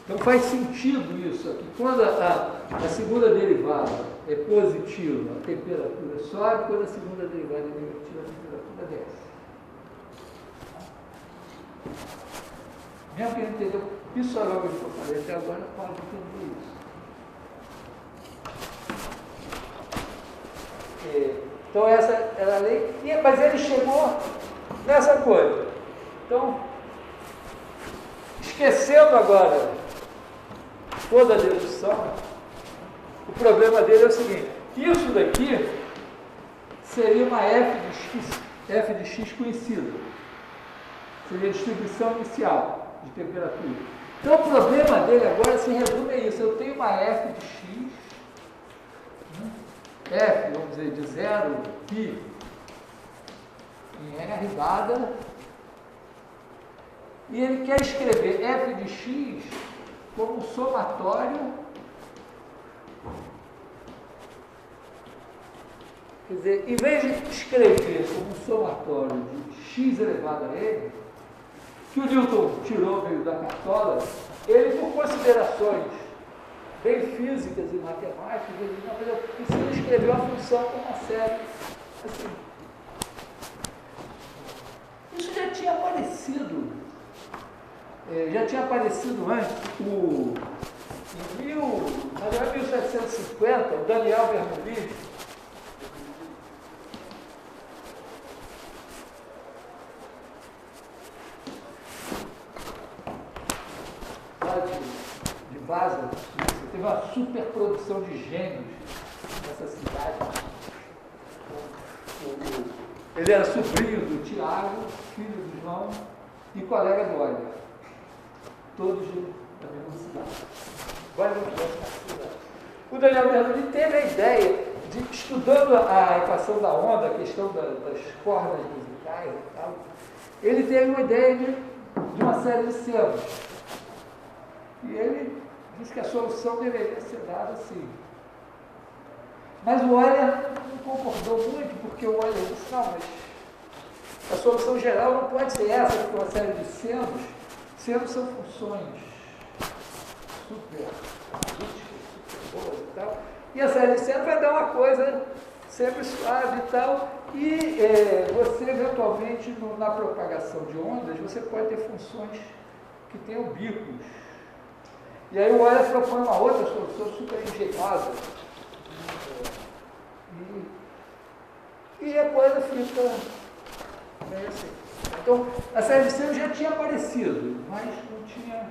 Então, faz sentido isso aqui. Quando a segunda derivada é positiva, a temperatura sobe, quando a segunda derivada é negativa, a temperatura desce. Mesmo que a gente entendeu isso logo que eu falei até agora, pode entender isso. Então essa era a lei, mas ele chegou nessa coisa. Então, esquecendo agora toda a dedução, o problema dele é o seguinte, isso daqui seria uma f de x conhecida. Seria a distribuição inicial de temperatura. Então o problema dele agora se resume a isso. Eu tenho uma f de x, f, vamos dizer, de 0 π em R dada, e ele quer escrever f de x como somatório, quer dizer, em vez de escrever como somatório de x elevado a n, que o Newton tirou meio da cartola, ele, por considerações bem físicas e matemáticas, ele disse, não, mas eu preciso escrever uma função com uma série assim. Isso já tinha aparecido antes, em 1750, o Daniel Bernoulli, de Basel, superprodução de gênios nessa cidade. Ele era sobrinho do Tiago, filho do João e colega do Euler. Todos da mesma cidade. O Daniel Bernoulli teve a ideia de, estudando a equação da onda, a questão das cordas musicais e tal, ele teve uma ideia de uma série de senos. E ele disse que a solução deveria ser dada assim. Mas o Euler não concordou muito, porque o Euler disse, não, mas a solução geral não pode ser essa, porque uma série de senos. Senos são funções super boas e tal. E a série de senos vai dar uma coisa sempre suave e tal. E você, eventualmente, na propagação de ondas, você pode ter funções que tenham bicos. E aí o Euler propõe uma outra solução super engenhosa. E a coisa fica meio assim. Então, a série de senos já tinha aparecido, mas não tinha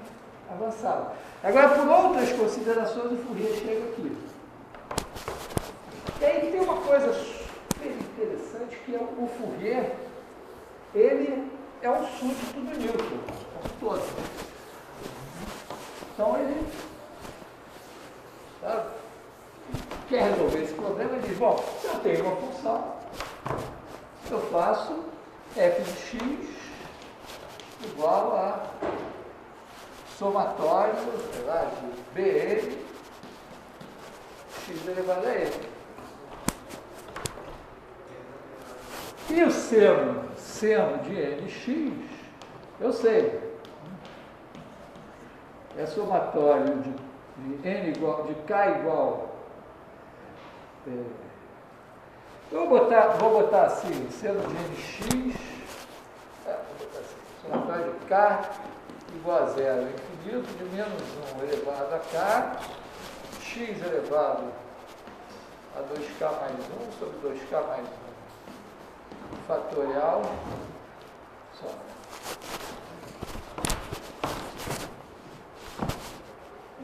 avançado. Agora, por outras considerações, o Fourier chega aqui. E aí tem uma coisa super interessante, que é o Fourier, ele é um súdito do Newton, todo. Então, ele quer resolver esse problema e diz, bom, se eu tenho uma função, eu faço f de x igual a somatório, sei lá, de bn x elevado a n. E o seno de nx, eu sei. É somatório de n igual, de k igual. Eu vou botar assim, seno de nx, somatório de k igual a zero, infinito de menos 1 elevado a k, x elevado a 2k mais 1 sobre 2k mais 1 fatorial só.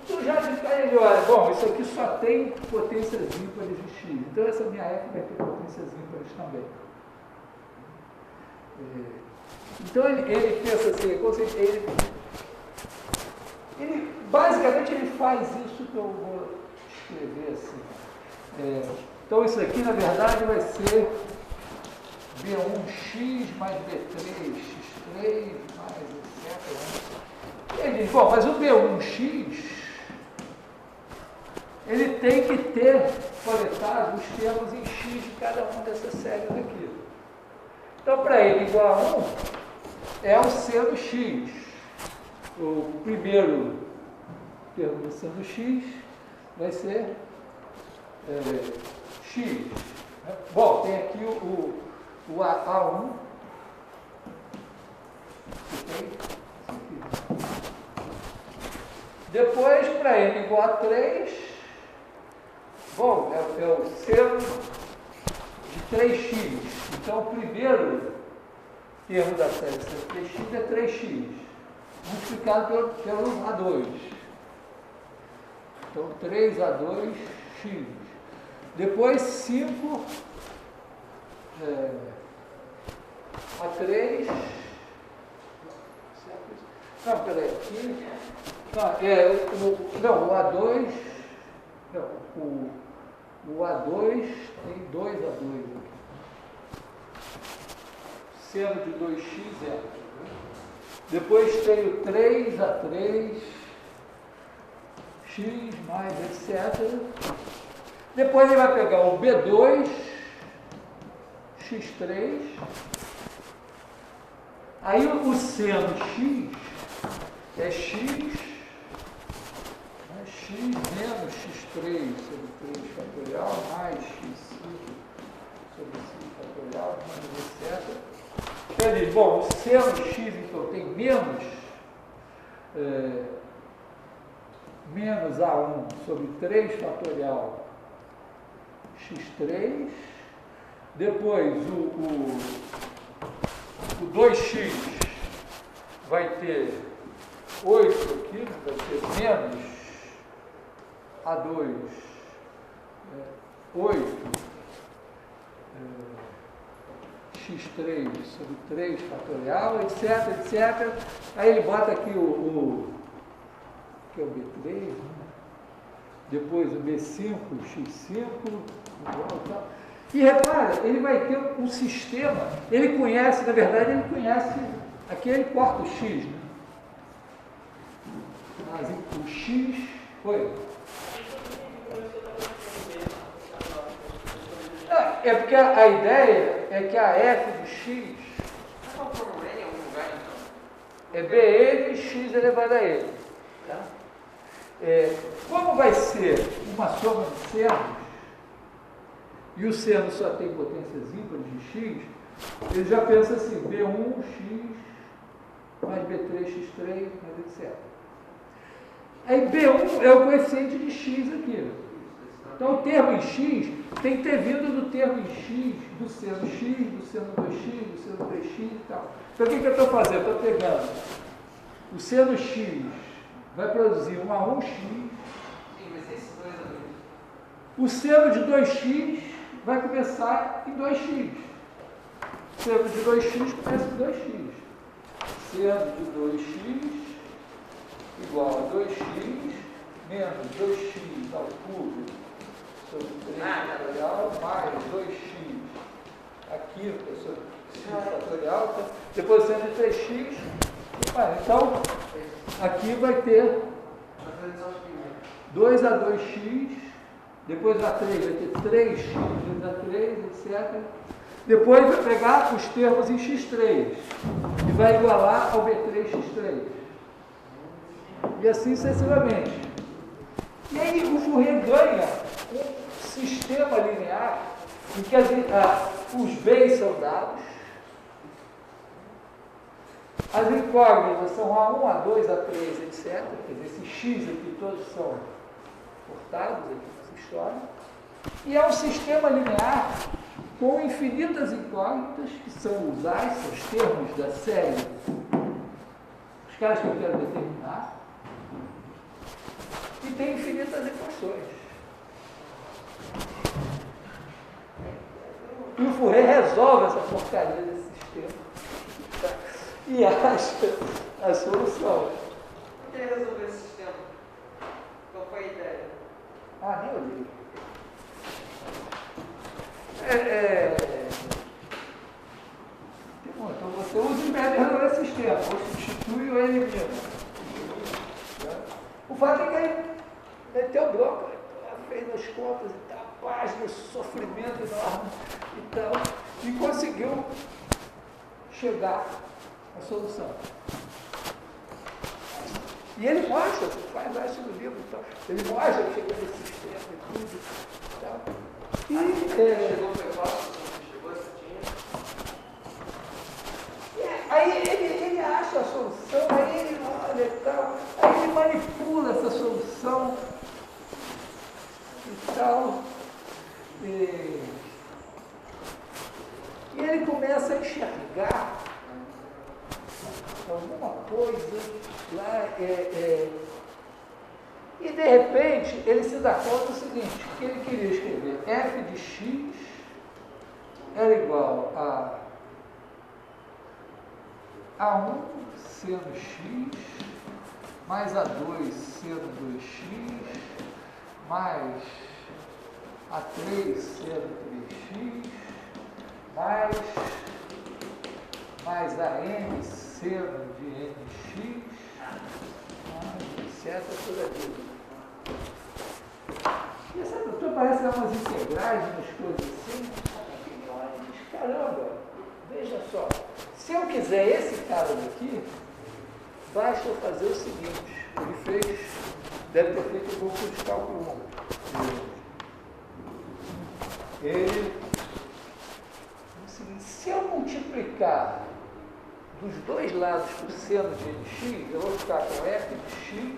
Então já de cara ele olha, bom, isso aqui só tem potências ímpares de x, então essa minha f vai ter potências ímpares também. Então ele pensa assim, ele basicamente ele faz isso que eu vou escrever assim. Então isso aqui na verdade vai ser B1x mais B3x3 mais etc. E ele diz, bom, mas o B1x ele tem que ter coletado os termos em x de cada uma dessas séries aqui. Então, para ele igual a 1, é o seno x. O primeiro termo do seno x vai ser x. Bom, tem aqui o A1, que tem isso aqui. Depois, para n igual a 3, bom, é o seno de 3x. Então, o primeiro termo da série seno 3x é 3x, multiplicado pelo A2. Então, 3A2x. Depois, 5 A3. Não, peraí, aqui. Não, o A2. Não, o A2 tem 2A2 aqui. Seno de 2x é. Depois tem o 3A3, x mais etc. Depois ele vai pegar o B2, x3. Aí o seno x é x menos x3 sobre 3 fatorial mais x5 sobre 5 fatorial mais etc. Ele diz, bom, o seno x então tem menos A1 sobre 3 fatorial x3. Depois o 2x vai ter 8 aqui, vai ter menos A2, 8, x3 sobre 3 fatorial, etc, etc. Aí ele bota aqui que é o B3, né? Depois o B5, x5, igual, tal. E repara, ele vai ter um sistema, ele conhece, na verdade, ele conhece, aqui ele corta o x, né? Mas o x foi. É porque a ideia é que a f de x é bn x elevado a n. Tá? Como vai ser uma soma de senos, e o seno só tem potências ímpares de x, ele já pensa assim, B1x mais B3x3, mais etc. Aí B1 é o coeficiente de x aqui. Então o termo em x tem que ter vindo do termo em x, do seno x, do seno 2x, do seno 3x e tal. Então o que eu estou fazendo? Estou pegando o seno x, vai produzir um a 1x. Sim, mas esses dois ali. O seno de 2x vai começar em 2x. O seno de 2x começa em 2x. Seno de 2x igual a 2x menos 2x ao cubo sobre 3 fatorial mais 2x aqui sobre x fatorial. Depois seno de 3x. Então, aqui vai ter 2 a 2x, depois a 3 vai ter 3x, 2 a 3, etc. Depois vai pegar os termos em x3 e vai igualar ao B3x3. E assim sucessivamente. E aí o Fourier ganha um sistema linear em que os b's são dados, as incógnitas são A1, A2, A3, etc. Quer dizer, esses x aqui todos são cortados aqui nessa história. E é um sistema linear com infinitas incógnitas, que são os A's, são os termos da série, os caras que eu quero determinar, e tem infinitas equações. E o Fourier resolve essa porcaria desse sistema e acha a solução. Por que resolver esse sistema? Qual foi a ideia? Ah, nem olhei. Então você usa o método de resolver esse sistema, ou substitui ou elimina. O fato é que ele meteu o bloco, fez as contas e tal, página, sofrimento enorme e tal, e conseguiu chegar à solução. E ele mostra, faz isso no livro e tal, ele mostra que chega nesse sistema e tudo e tal. Chegou foi fácil, chegou essa tinha. Aí ele acha a solução, aí ele olha e tal, aí ele manipula essa solução e tal. E ele começa a enxergar alguma coisa lá, e de repente ele se dá conta do seguinte, que ele queria escrever f de x era igual a 1 seno x mais A2 seno 2x mais A3 seno 3x mais AM seno de nx, etc. Toda a vida. E essa doutora parece dar umas integrais, umas coisas assim. Ele olha e diz, caramba, veja só, se eu quiser esse cara daqui, basta eu fazer o seguinte, ele deve ter feito o grupo de cálculo 1. Ele, se eu multiplicar dos dois lados por seno de nx, eu vou ficar com f de x,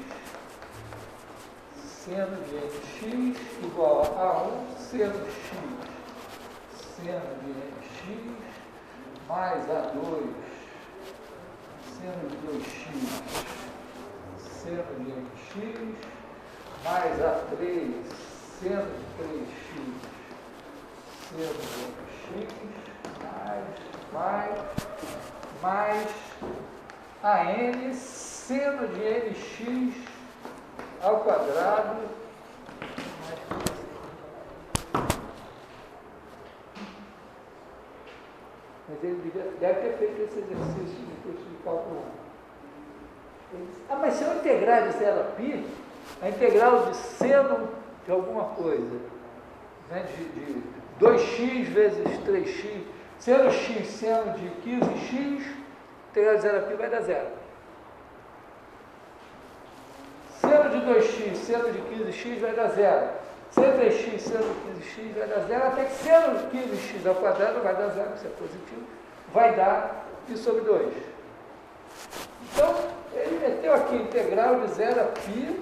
seno de nx igual a 1 seno de x, seno de nx, mais A2, seno de 2x, seno de nx, mais A3 seno de 3x seno de x mais AN seno de nx ao quadrado mas ele deve ter feito esse exercício de curso de cálculo 1. Mas se eu integrar de 0 a π, a integral de seno de alguma coisa, né, de 2x vezes 3x, seno x, seno de 15x, integral de 0 a π vai dar 0. Seno de 2x, seno de 15x vai dar 0. Seno de 3x, seno de 15x vai dar 0, até que seno de 15x ao quadrado vai dar 0, isso é positivo, vai dar π sobre 2. Então, ele meteu aqui integral de 0 a π,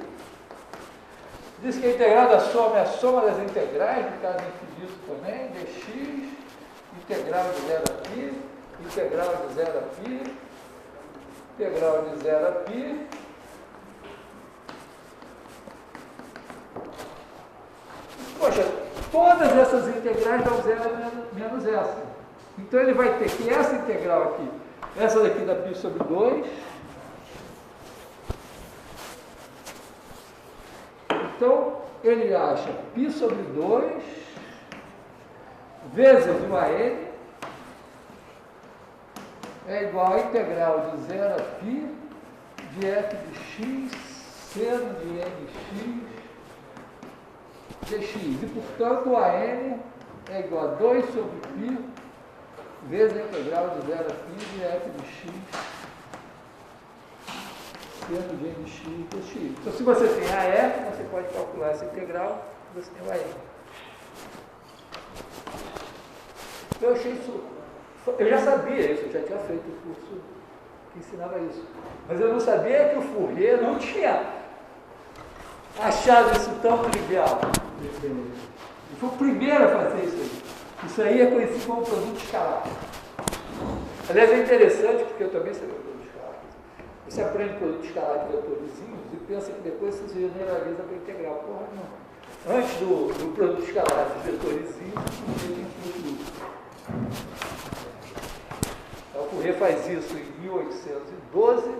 diz que a integral da soma é a soma das integrais, no caso infinito também, dx, integral de 0 a π, integral de 0 a π, integral de 0 a π, poxa, todas essas integrais dão 0 menos essa. Então ele vai ter que essa integral aqui, essa daqui dá π sobre 2. Então ele acha π sobre 2 vezes o AN é igual a integral de 0 a π de f de x seno de nx dx. E, portanto, o AN é igual a 2 sobre π vezes a integral de 0 a π de f de x seno de nx dx. Então, se você tem AF, você pode calcular essa integral, você tem o AN. Eu achei isso... Eu já sabia isso, eu já tinha feito o curso que ensinava isso. Mas eu não sabia que o Fourier não tinha achado isso tão trivial. Ele foi o primeiro a fazer isso aí. Isso aí é conhecido como produto escalar. Aliás, é interessante, porque eu também sei o produto escalar. Você aprende produto escalar de vetorizinhos e pensa que depois você generaliza para integral. Porra, não. Antes do produto escalar de vetorizinhos, não tem fruto. Então, o Fourier faz isso em 1812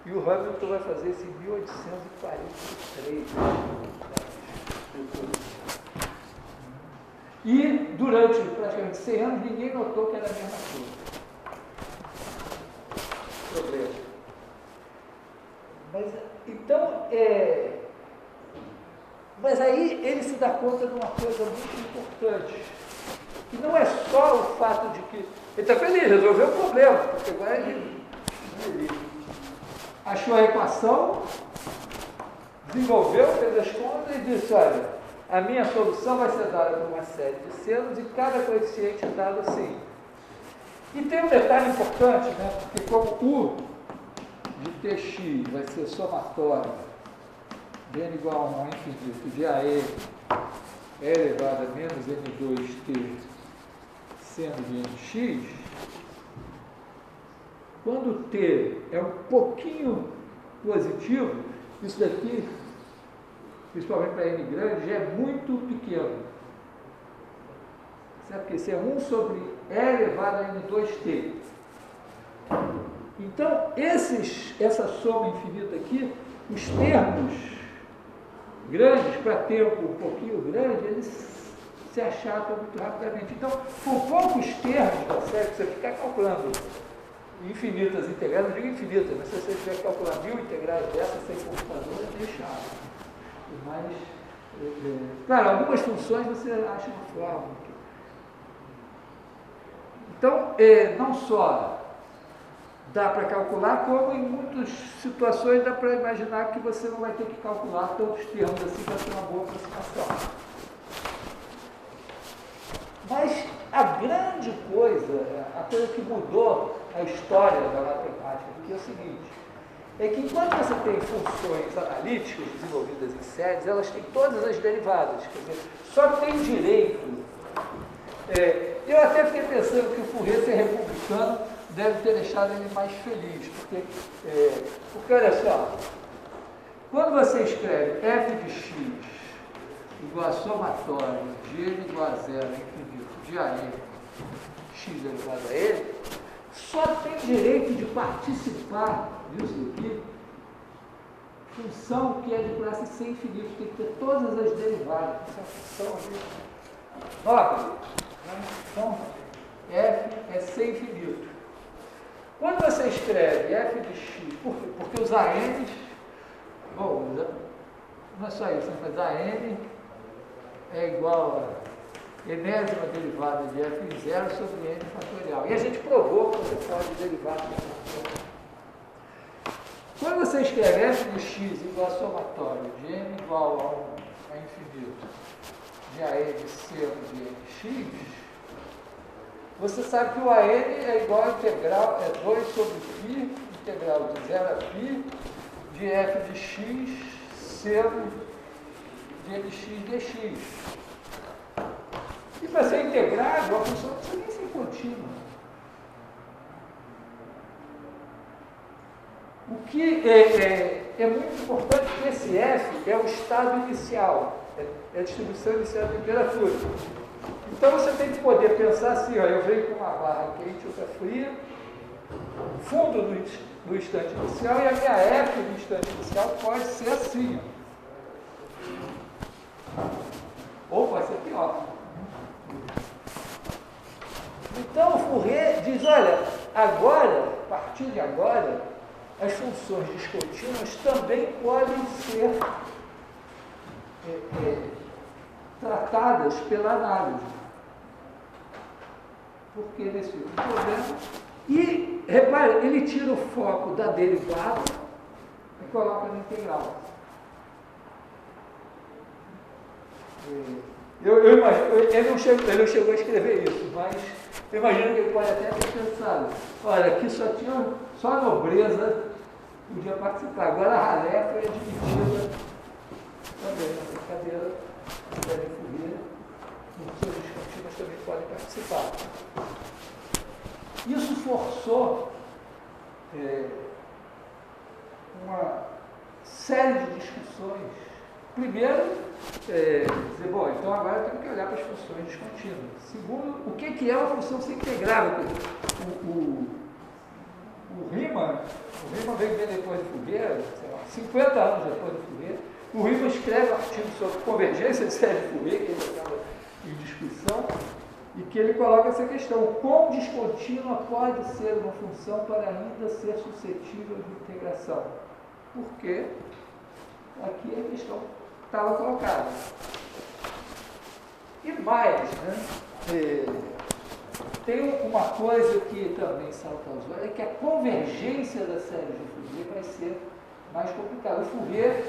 e o Hamilton vai fazer isso em 1843. E durante praticamente 100 anos ninguém notou que era a mesma coisa. Problema. Mas, então, mas aí ele se dá conta de uma coisa muito importante. E não é só o fato de que ele está feliz, resolveu o problema, porque agora ele achou a equação, desenvolveu, fez as contas e disse, olha, a minha solução vai ser dada por uma série de senos e cada coeficiente é dado assim. E tem um detalhe importante, né? Porque como U de Tx vai ser somatório de n igual a 1 ao infinito de AE é elevado a menos n2t seno de nx, quando t é um pouquinho positivo, isso daqui, principalmente para n grande, já é muito pequeno. Certo? Porque isso é 1 sobre e elevado a n2t. Então, essa soma infinita aqui, os termos grandes para tempo um pouquinho grande, eles se achatam muito rapidamente. Então, com poucos termos, tá certo? Você ficar calculando infinitas integrais, não digo infinitas, mas se você tiver que calcular 1000 integrais dessas sem computador, é meio chato. Mas, claro, algumas funções você acha uma forma. Então, não só dá para calcular, como em muitas situações dá para imaginar que você não vai ter que calcular tantos termos assim para ter uma boa aproximação. Mas a grande coisa, a coisa que mudou a história da matemática aqui é o seguinte, é que enquanto você tem funções analíticas desenvolvidas em séries, elas têm todas as derivadas, quer dizer, só tem direito. Eu até fiquei pensando que o Fourier ser republicano deve ter deixado ele mais feliz, porque olha só, Quando você escreve f de x igual a somatória de n igual a zero infinito de an x elevado a n, só tem direito de participar disso aqui função que é de classe C infinito, tem que ter todas as derivadas. Essa função aqui. Nota, então, f é C infinito. Quando você escreve f de x, por quê? Porque os ANs, bom, não é só isso, mas AN é igual a enésima derivada de f em zero sobre n fatorial. E a gente provou que você pode derivar dessa. Quando você escreve f de x igual a somatória de n igual a infinito de an de seno de nx, você sabe que o an é igual a integral, é 2 sobre π, integral de 0 a π, de f de x seno de nx dx. E para ser integrado, a função não precisa nem ser contínua. O que é muito importante é que esse F é o estado inicial, é a distribuição inicial da temperatura. Então você tem que poder pensar assim, ó, eu venho com uma barra quente ou outra fria, fundo no instante inicial, e a minha F no instante inicial pode ser assim. Ó. Ou pode ser pior. Então o Fourier diz, olha, agora, a partir de agora, as funções descontínuas também podem ser tratadas pela análise. Porque nesse tipo de problema. E, repare, ele tira o foco da derivada e coloca na integral. Ele não chegou a escrever isso, mas eu imagino que ele pode até ter pensado, olha, aqui só a nobreza podia participar, agora a ralé foi admitida também na brincadeira da Fourier, os seus descontínuos também podem participar. Isso forçou uma série de discussões. Primeiro, dizer, bom, então agora temos que olhar para as funções descontínuas. Segundo, o que é uma função sem integrável? O Riemann veio bem depois do Fourier, sei lá, 50 anos depois do Fourier. O Riemann escreve um artigo sobre convergência de série de Fourier, que ele estava em discussão, e que ele coloca essa questão: o quão descontínua pode ser uma função para ainda ser suscetível de integração? Porque aqui a questão estava colocada. E mais, né? Tem uma coisa que também salta aos olhos, é que a convergência da série de Fourier vai ser mais complicada. O Fourier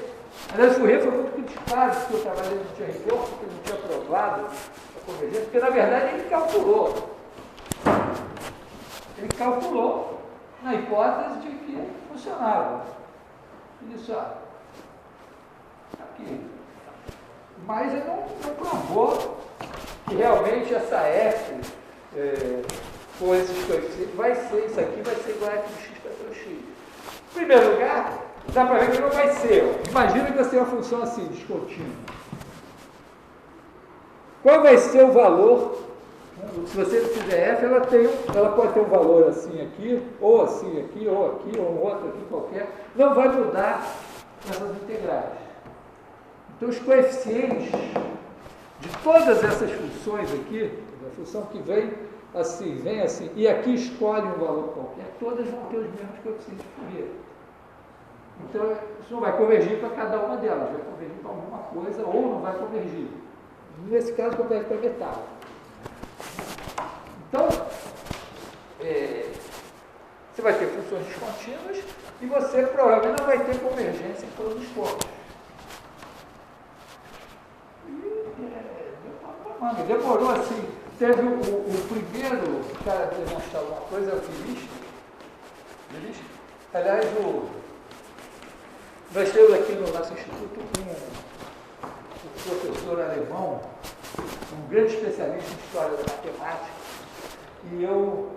foi muito criticado porque o trabalho dele não tinha reforço, porque ele não tinha provado a convergência, porque na verdade ele calculou. Ele calculou na hipótese de que funcionava. Ele disse, aqui. Mas ele não provou que realmente essa F com esses coeficientes vai ser, isso aqui vai ser igual a f de x para x. Em primeiro lugar, dá para ver que não vai ser. Imagina que você tem uma função assim, descontínua. Qual vai ser o valor? Se você fizer f, ela pode ter um valor assim aqui, ou um outro aqui qualquer. Não vai mudar essas integrais. Então, os coeficientes de todas essas funções aqui, a função que vem assim, e aqui escolhe um valor qualquer, todas vão ter os mesmos coeficientes de Fourier. Então, isso não vai convergir para cada uma delas, vai convergir para alguma coisa ou não vai convergir. Nesse caso, converge para metade. Então, você vai ter funções descontínuas e você provavelmente não vai ter convergência em todos os pontos. Demorou assim. Teve o primeiro cara a demonstrar alguma coisa, é o Philips. Aliás, nós temos aqui no nosso instituto um professor alemão, um grande especialista em história da matemática, e eu,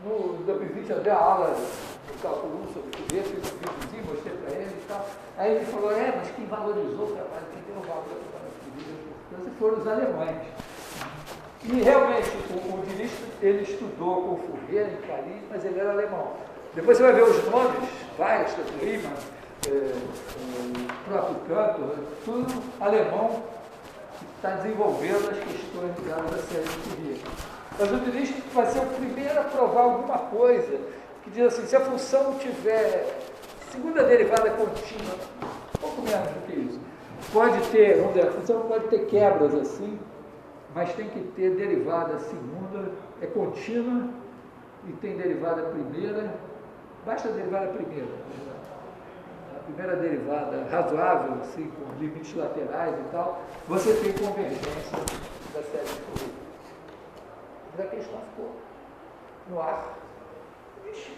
no 2020, eu dei a aula cálculo 1 sobre Fourier, fiz um videozinho, mostrei para ele e tal. Aí ele falou, mas quem valorizou o trabalho, quem deu valor ao trabalho de Fourier foram os alemães. E realmente, o Diniz, ele estudou com o Fourier em Paris, mas ele era alemão. Depois você vai ver os nomes, Weierstrass, Riemann, o próprio Cantor, tudo alemão que está desenvolvendo as questões ligadas à série de Fourier. Mas o Diniz vai ser o primeiro a provar alguma coisa que diz assim, se a função tiver segunda derivada contínua, um pouco menos do que isso, pode ter, vamos dizer, a função pode ter quebras assim, mas tem que ter derivada segunda, é contínua e tem derivada primeira, basta a derivada primeira. A primeira derivada razoável, assim, com limites laterais e tal, você tem convergência da série de Fourier. Mas a questão ficou no ar.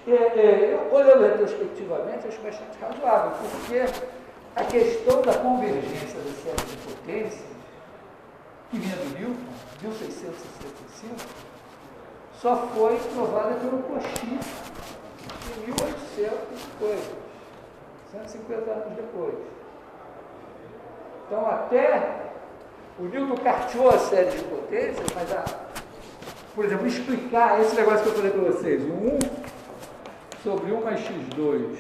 Eu, olhando retrospectivamente, acho bastante razoável, porque a questão da convergência da série de potências, que vinha do Newton, 1665, só foi provada pelo Cauchy em 1800 e coisa, 150 anos depois. Então, até o Newton carteou a série de potências, mas, por exemplo, explicar esse negócio que eu falei para vocês, o 1 sobre 1 mais x2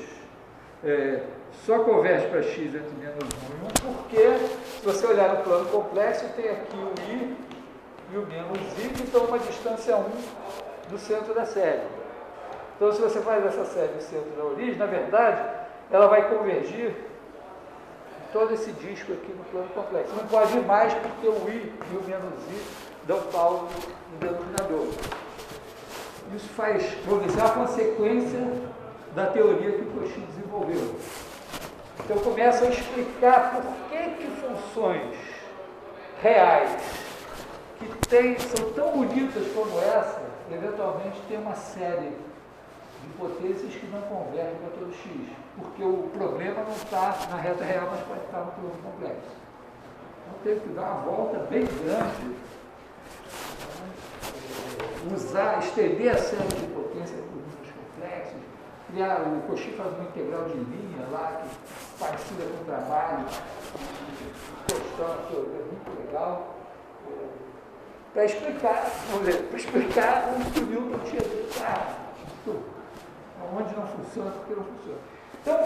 só converge para x entre menos 1 e 1, porque, se você olhar no plano complexo, tem aqui o i e o menos i, que estão a uma distância 1 do centro da série. Então, se você faz essa série do centro da origem, na verdade, ela vai convergir em todo esse disco aqui no plano complexo. Não pode ir mais, porque o i e o menos i dão pau no denominador. Isso faz, vamos dizer, uma consequência da teoria que o Cauchy desenvolveu. Então, começa a explicar por que funções reais que são tão bonitas como essa, eventualmente tem uma série de potências que não convergem para todo x, porque o problema não está na reta real, mas pode estar no plano complexo. Então, teve que dar uma volta bem grande, estender a série de potências por números complexos, criar, o Cauchy faz uma integral de linha lá, que parecida com o trabalho, constante, é muito legal, para explicar, vamos dizer, para explicar onde o Newton tinha dito, onde não funciona, porque não funciona. Então,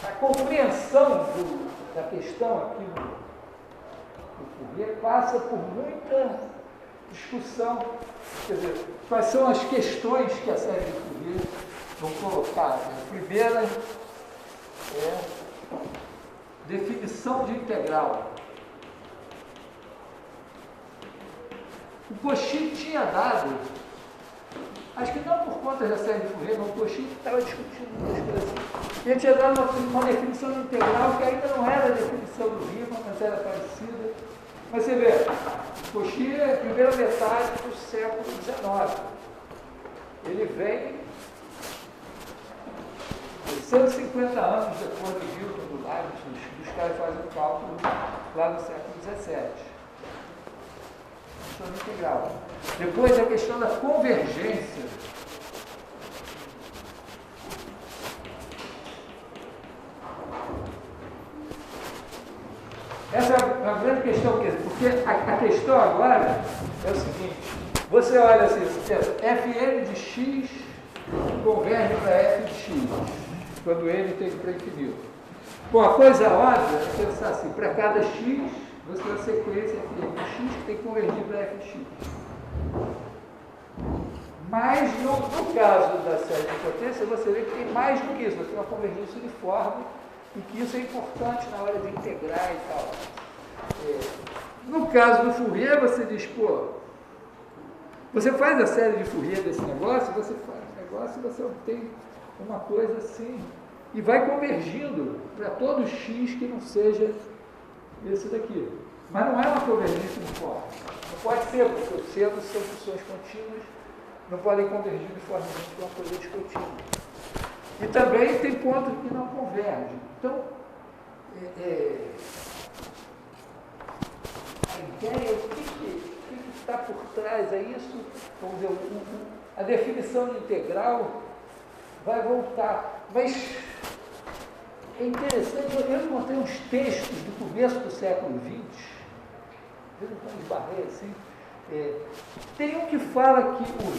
a compreensão da questão aqui do Fourier passa por muita discussão, quer dizer, quais são as questões que a série de Fourier vão colocar. A primeira é definição de integral. O Cauchy tinha dado, acho que não por conta da série de Fourier, mas o Cauchy estava discutindo muitas coisas. Ele tinha dado uma definição de integral que ainda não era a definição do Riemann, mas era parecida. Mas você vê, o Cauchy é a primeira metade do século XIX. Ele vem 150 anos depois do Newton, do Leibniz, dos caras fazem o cálculo lá no século XVII. Integral. Depois a questão da convergência. Essa é uma grande questão, porque a questão agora é o seguinte: você olha assim, você pensa, fn de x converge para f de x, quando ele tem para infinito. Bom, a coisa óbvia é pensar assim, para cada x, você tem uma sequência fn de x que tem que convergir para f de x. Mas, no caso da série de potência, você vê que tem mais do que isso, você tem uma convergência uniforme, e que isso é importante na hora de integrar e tal. No caso do Fourier, você diz, você faz a série de Fourier desse negócio, você faz o negócio e você obtém uma coisa assim, e vai convergindo para todo x que não seja esse daqui. Mas não é uma convergência uniforme. Não pode ser, porque os centros são funções contínuas, não podem convergir uniformemente para uma coisa descontínua. E também tem pontos que não convergem. Então, a ideia, o que está por trás é isso? Vamos dizer, a definição de integral vai voltar. Mas é interessante, eu encontrei uns textos do começo do século XX, eu não esbarrei assim, tem um que fala que o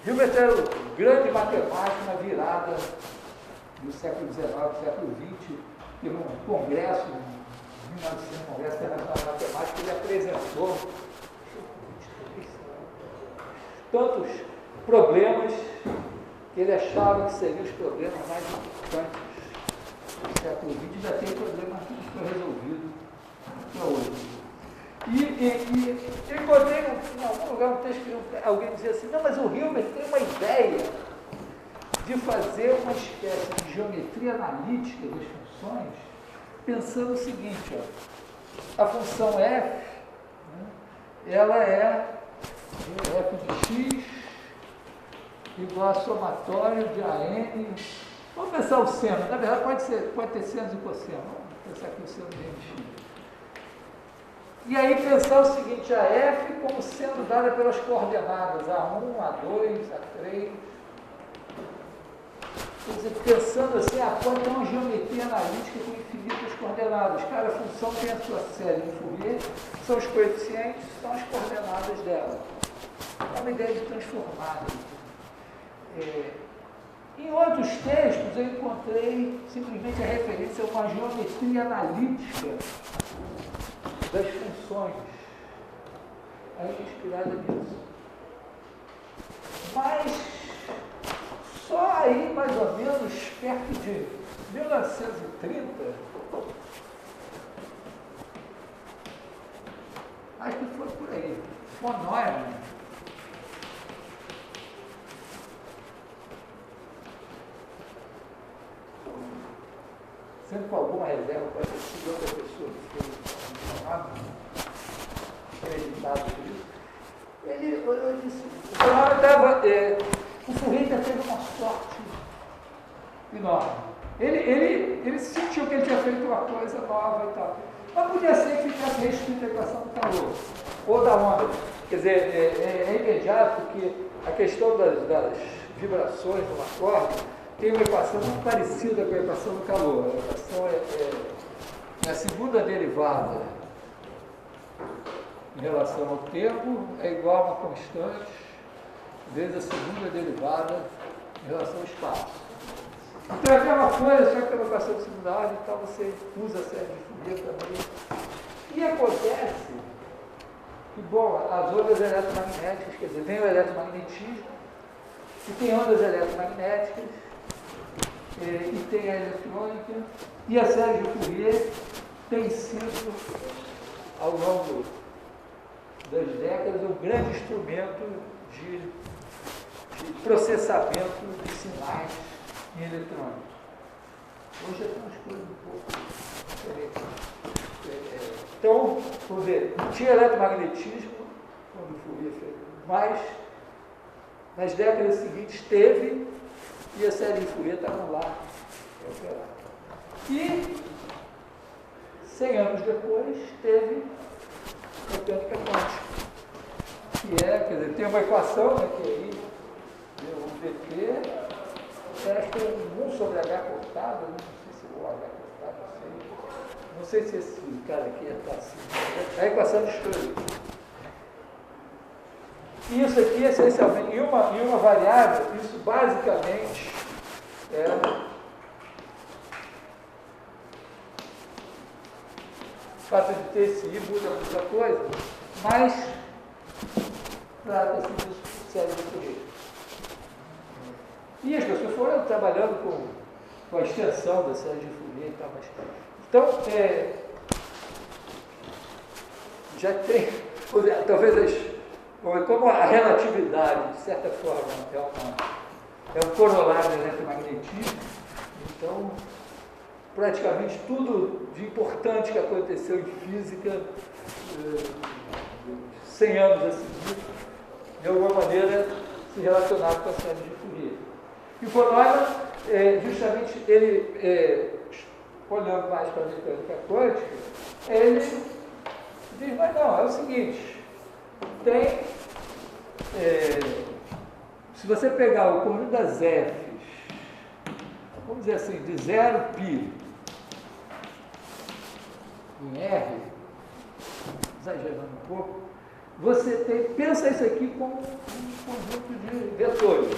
Hilbert era o grande matemático na virada do século XIX, do século XX, teve um congresso, em 1900, um congresso internacional de matemática, ele apresentou tantos problemas que ele achava que seriam os problemas mais importantes do século XX, ainda tem problema que não foi resolvido até hoje. E eu encontrei em algum lugar um texto que alguém dizia assim, não, mas o Hilbert tem uma ideia de fazer uma espécie de geometria analítica das funções, pensando o seguinte, ó, a função f, né, ela é f de x igual a somatório de AN. Vamos pensar o seno, na verdade pode ter senos e cosseno, vamos pensar aqui o seno de x. E aí pensar o seguinte, a f como sendo dada pelas coordenadas A1, A2, A3. Quer dizer, pensando assim, pode ter uma geometria analítica com infinitas coordenadas. Cada função tem a sua série de Fourier, são os coeficientes, são as coordenadas dela. É uma ideia de transformar. Em outros textos eu encontrei simplesmente a referência a uma geometria analítica das funções. Aí é inspirada nisso. Mas só aí, mais ou menos, perto de 1930, acho que foi por aí, von Neumann, sempre com alguma reserva, pode ter sido outra pessoa que foi chamado, acreditado por isso. Eu disse, o Neumann estava, o Fourier teve uma sorte enorme. Ele sentiu que ele tinha feito uma coisa nova e tal. Mas podia ser que tivesse reescrito a equação do calor, ou da onda. Quer dizer, é imediato que a questão das vibrações de uma corda tem uma equação muito parecida com a equação do calor. A equação é a segunda derivada em relação ao tempo é igual a uma constante vezes a segunda derivada em relação ao espaço. Então é a mesma coisa, só que tem uma equação de segunda ordem, então você usa a série de Fourier também. E acontece que, bom, as ondas eletromagnéticas, quer dizer, vem o eletromagnetismo, e tem ondas eletromagnéticas, e tem a eletrônica, e a série de Fourier tem sido, ao longo das décadas, um grande instrumento de processamento de sinais em eletrônica. Hoje tem umas coisas um pouco diferentes. Então, vamos ver, não tinha eletromagnetismo quando o Fourier fez, mas nas décadas seguintes teve, e a série de Fourier estava lá. E 100 anos depois teve mecânica quântica, que quer dizer, tem uma equação, né, que aí o VT, acho que é 1 sobre H cortado, não sei se o H cortado, não sei se esse cara aqui está assim, é a equação de Schrödinger. E isso aqui, essencialmente, em uma variável, isso basicamente o fato de ter esse I muda muita coisa, mas trata-se de série de Fourier. E as pessoas foram trabalhando com a extensão da série de Fourier e tal. Então, já tem, talvez, como a relatividade, de certa forma, é um corolário do eletromagnetismo, então, praticamente tudo de importante que aconteceu em física, 100 anos a seguir, de alguma maneira se relacionava com a série de Fourier. E o von Neumann, justamente, ele, olhando mais para a mecânica quântica, ele Diz, mas não, é o seguinte, tem, se você pegar o conjunto das Fs, vamos dizer assim, de 0π em R, exagerando um pouco, você tem, pensa isso aqui como um conjunto de vetores.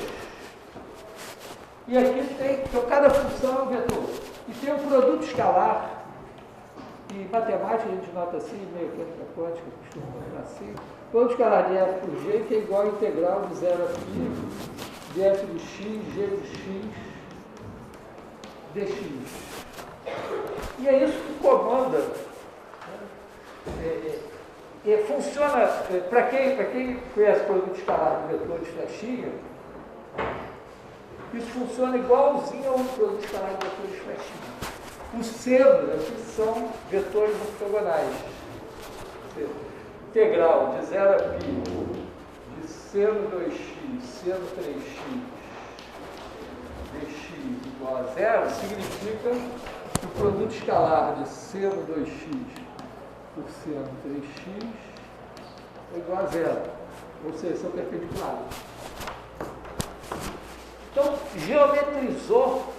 E aqui tem, então cada função é um vetor. E tem um produto escalar, que em matemática a gente nota assim, meio mecânica quântica, costuma notar assim, o produto escalar de f por g, que é igual a integral de 0 a π de f de x, g de x, dx. E é isso que comanda, funciona, para quem conhece o produto escalar de vetor de flechinha, isso funciona igualzinho ao produto escalar de vetor de flechinha. Os senos aqui são vetores ortogonais. Integral de 0 a π de seno 2x, seno 3x, dx igual a 0, significa que o produto escalar de seno 2x por seno 3x é igual a 0. Ou seja, são perpendiculares. Então, geometrizou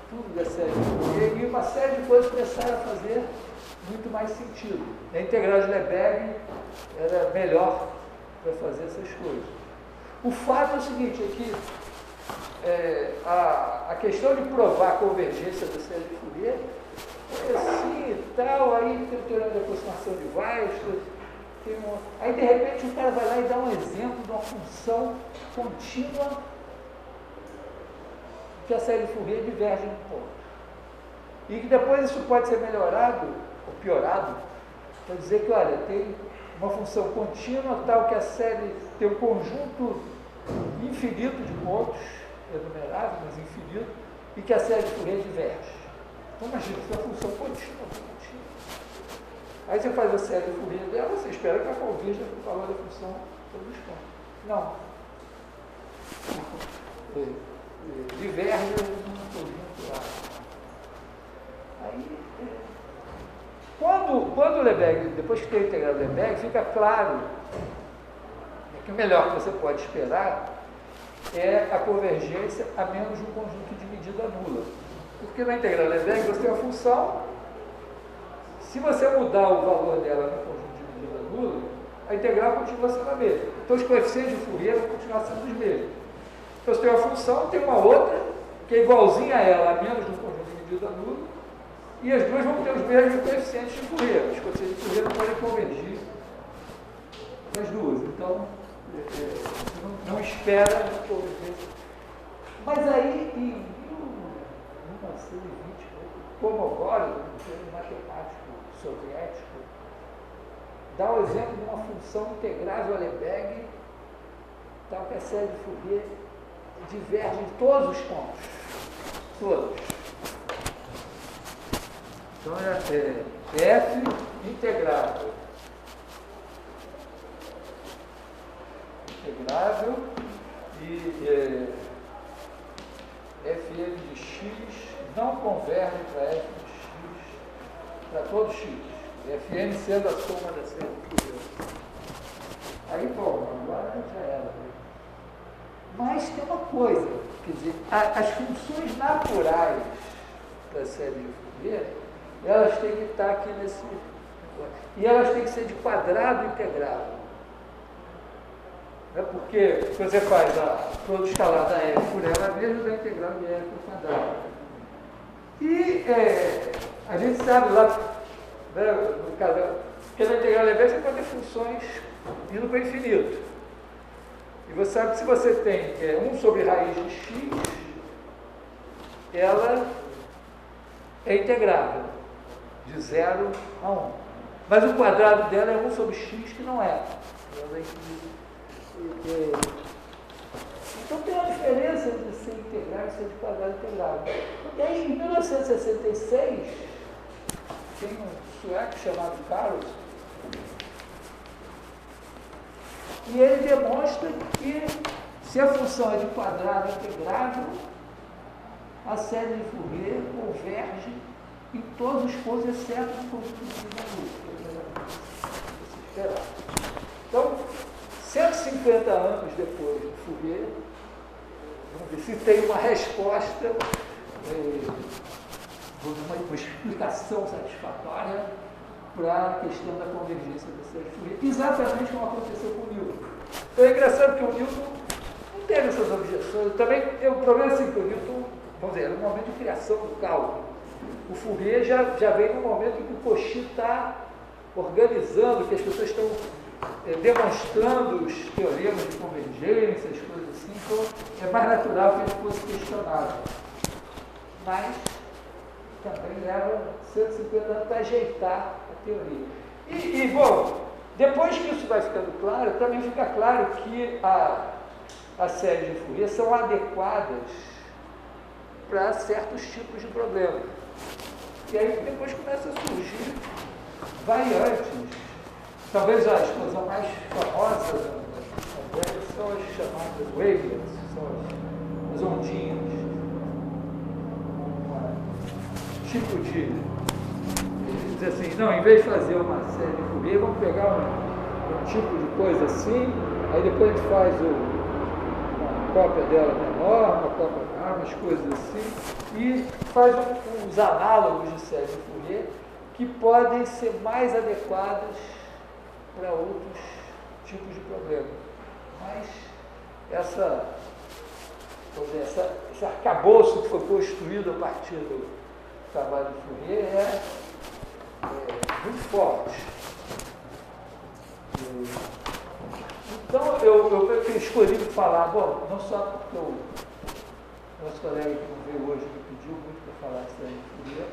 tudo da série de Fourier e uma série de coisas começaram a fazer muito mais sentido. A integral de Lebesgue era melhor para fazer essas coisas. O fato é o seguinte, é que a questão de provar a convergência da série de Fourier é assim e tal, aí tem o teorema da aproximação de Weierstrass, aí de repente o cara vai lá e dá um exemplo de uma função contínua que a série de Fourier diverge um ponto. E que depois isso pode ser melhorado ou piorado para dizer que, olha, tem uma função contínua tal que a série tem um conjunto infinito de pontos, enumerável, mas infinito, e que a série de Fourier diverge. Então, imagina, isso é uma função contínua. Aí você faz a série de Fourier dela, você espera que ela converja com o valor da função todos os pontos. Não. Diverge num conjunto lá. Aí, quando o Lebesgue, depois que tem a integral do Lebesgue, fica claro que o melhor que você pode esperar é a convergência a menos de um conjunto de medida nula. Porque na integral do Lebesgue você tem uma função, se você mudar o valor dela no conjunto de medida nula, a integral continua sendo a mesma. Então os coeficientes de Fourier vão continuar sendo os mesmos. Então você tem uma função, tem uma outra, que é igualzinha a ela, a menos de um conjunto de medida nula, e as duas vão ter os mesmos coeficientes de Fourier. Os coeficientes de Fourier não podem convergir as duas. Então, não espera convergência. Mas aí, em 1920, Kolmogorov, um matemático soviético, dá o exemplo de uma função integrável a Lebesgue, tal que a série de Fourier diverge em todos os pontos. Todos. Então, F integrável. Integrável e Fn de x não converge para F de x para todo x. Fn sendo a soma da série de Fourier. Aí, bom, agora já era. Mas tem uma coisa, quer dizer, as funções naturais da série de Fourier, elas têm que estar aqui nesse... E elas têm que ser de quadrado integrável. Porque se você faz o produto escalar da F por ela mesma, da integral de F ao quadrado. E a gente sabe lá, né, no caso, que na integral de Lebesgue você pode ter funções indo para o infinito. E você sabe que se você tem 1 sobre raiz de x, ela é integrável, de 0 a 1. Mas o quadrado dela é 1 sobre x, que não é. Ela é infinita. Então tem uma diferença entre ser integral e ser de quadrado integrável. E aí, em 1966, tem um sueco chamado Carlos, e ele demonstra que se a função é de quadrado integrável, a série de Fourier converge em todos os pontos, exceto no conjunto de medida nula. esperado. Então, 150 anos depois do Fourier, vamos ver se tem uma resposta, uma explicação satisfatória para a questão da convergência da série de Fourier, exatamente como aconteceu com o Newton. Então é engraçado que o Newton não teve essas objeções. Também, o problema é assim, que o Newton, vamos dizer, era um momento de criação do cálculo. O Fourier já vem no momento em que o Cauchy está organizando, que as pessoas estão demonstrando os teoremas de convergência, as coisas assim, então é mais natural que ele fosse questionado. Mas também leva 150 anos para ajeitar a teoria. E, bom, depois que isso vai ficando claro, também fica claro que as séries de Fourier são adequadas para certos tipos de problemas. E aí depois começa a surgir variantes. Talvez a explosão mais famosa da série são as chamadas wavelets, são as ondinhas. Tipo de dizer assim, não, em vez de fazer uma série de Fourier, vamos pegar um tipo de coisa assim, aí depois a gente faz uma cópia dela menor, uma cópia menor, umas coisas assim, e faz uns análogos de série de Fourier que podem ser mais adequadas para outros tipos de problema. Mas esse arcabouço que foi construído a partir do trabalho de Fourier é muito forte. Então, eu escolhi falar, bom, não só porque o nosso colega que não veio hoje me pediu muito para falar de série de Fourier,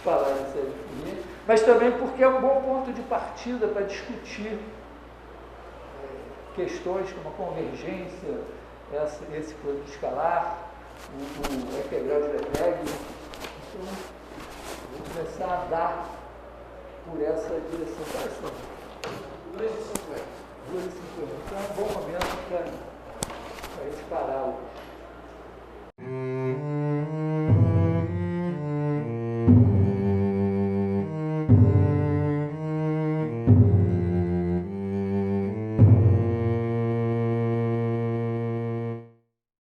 falar de série de Fourier, mas também porque é um bom ponto de partida para discutir questões como a convergência, esse produto escalar, o integral de Lepage. Então, vou começar a andar por essa direção. Quais são? 2,50. Então é um bom momento para a gente parar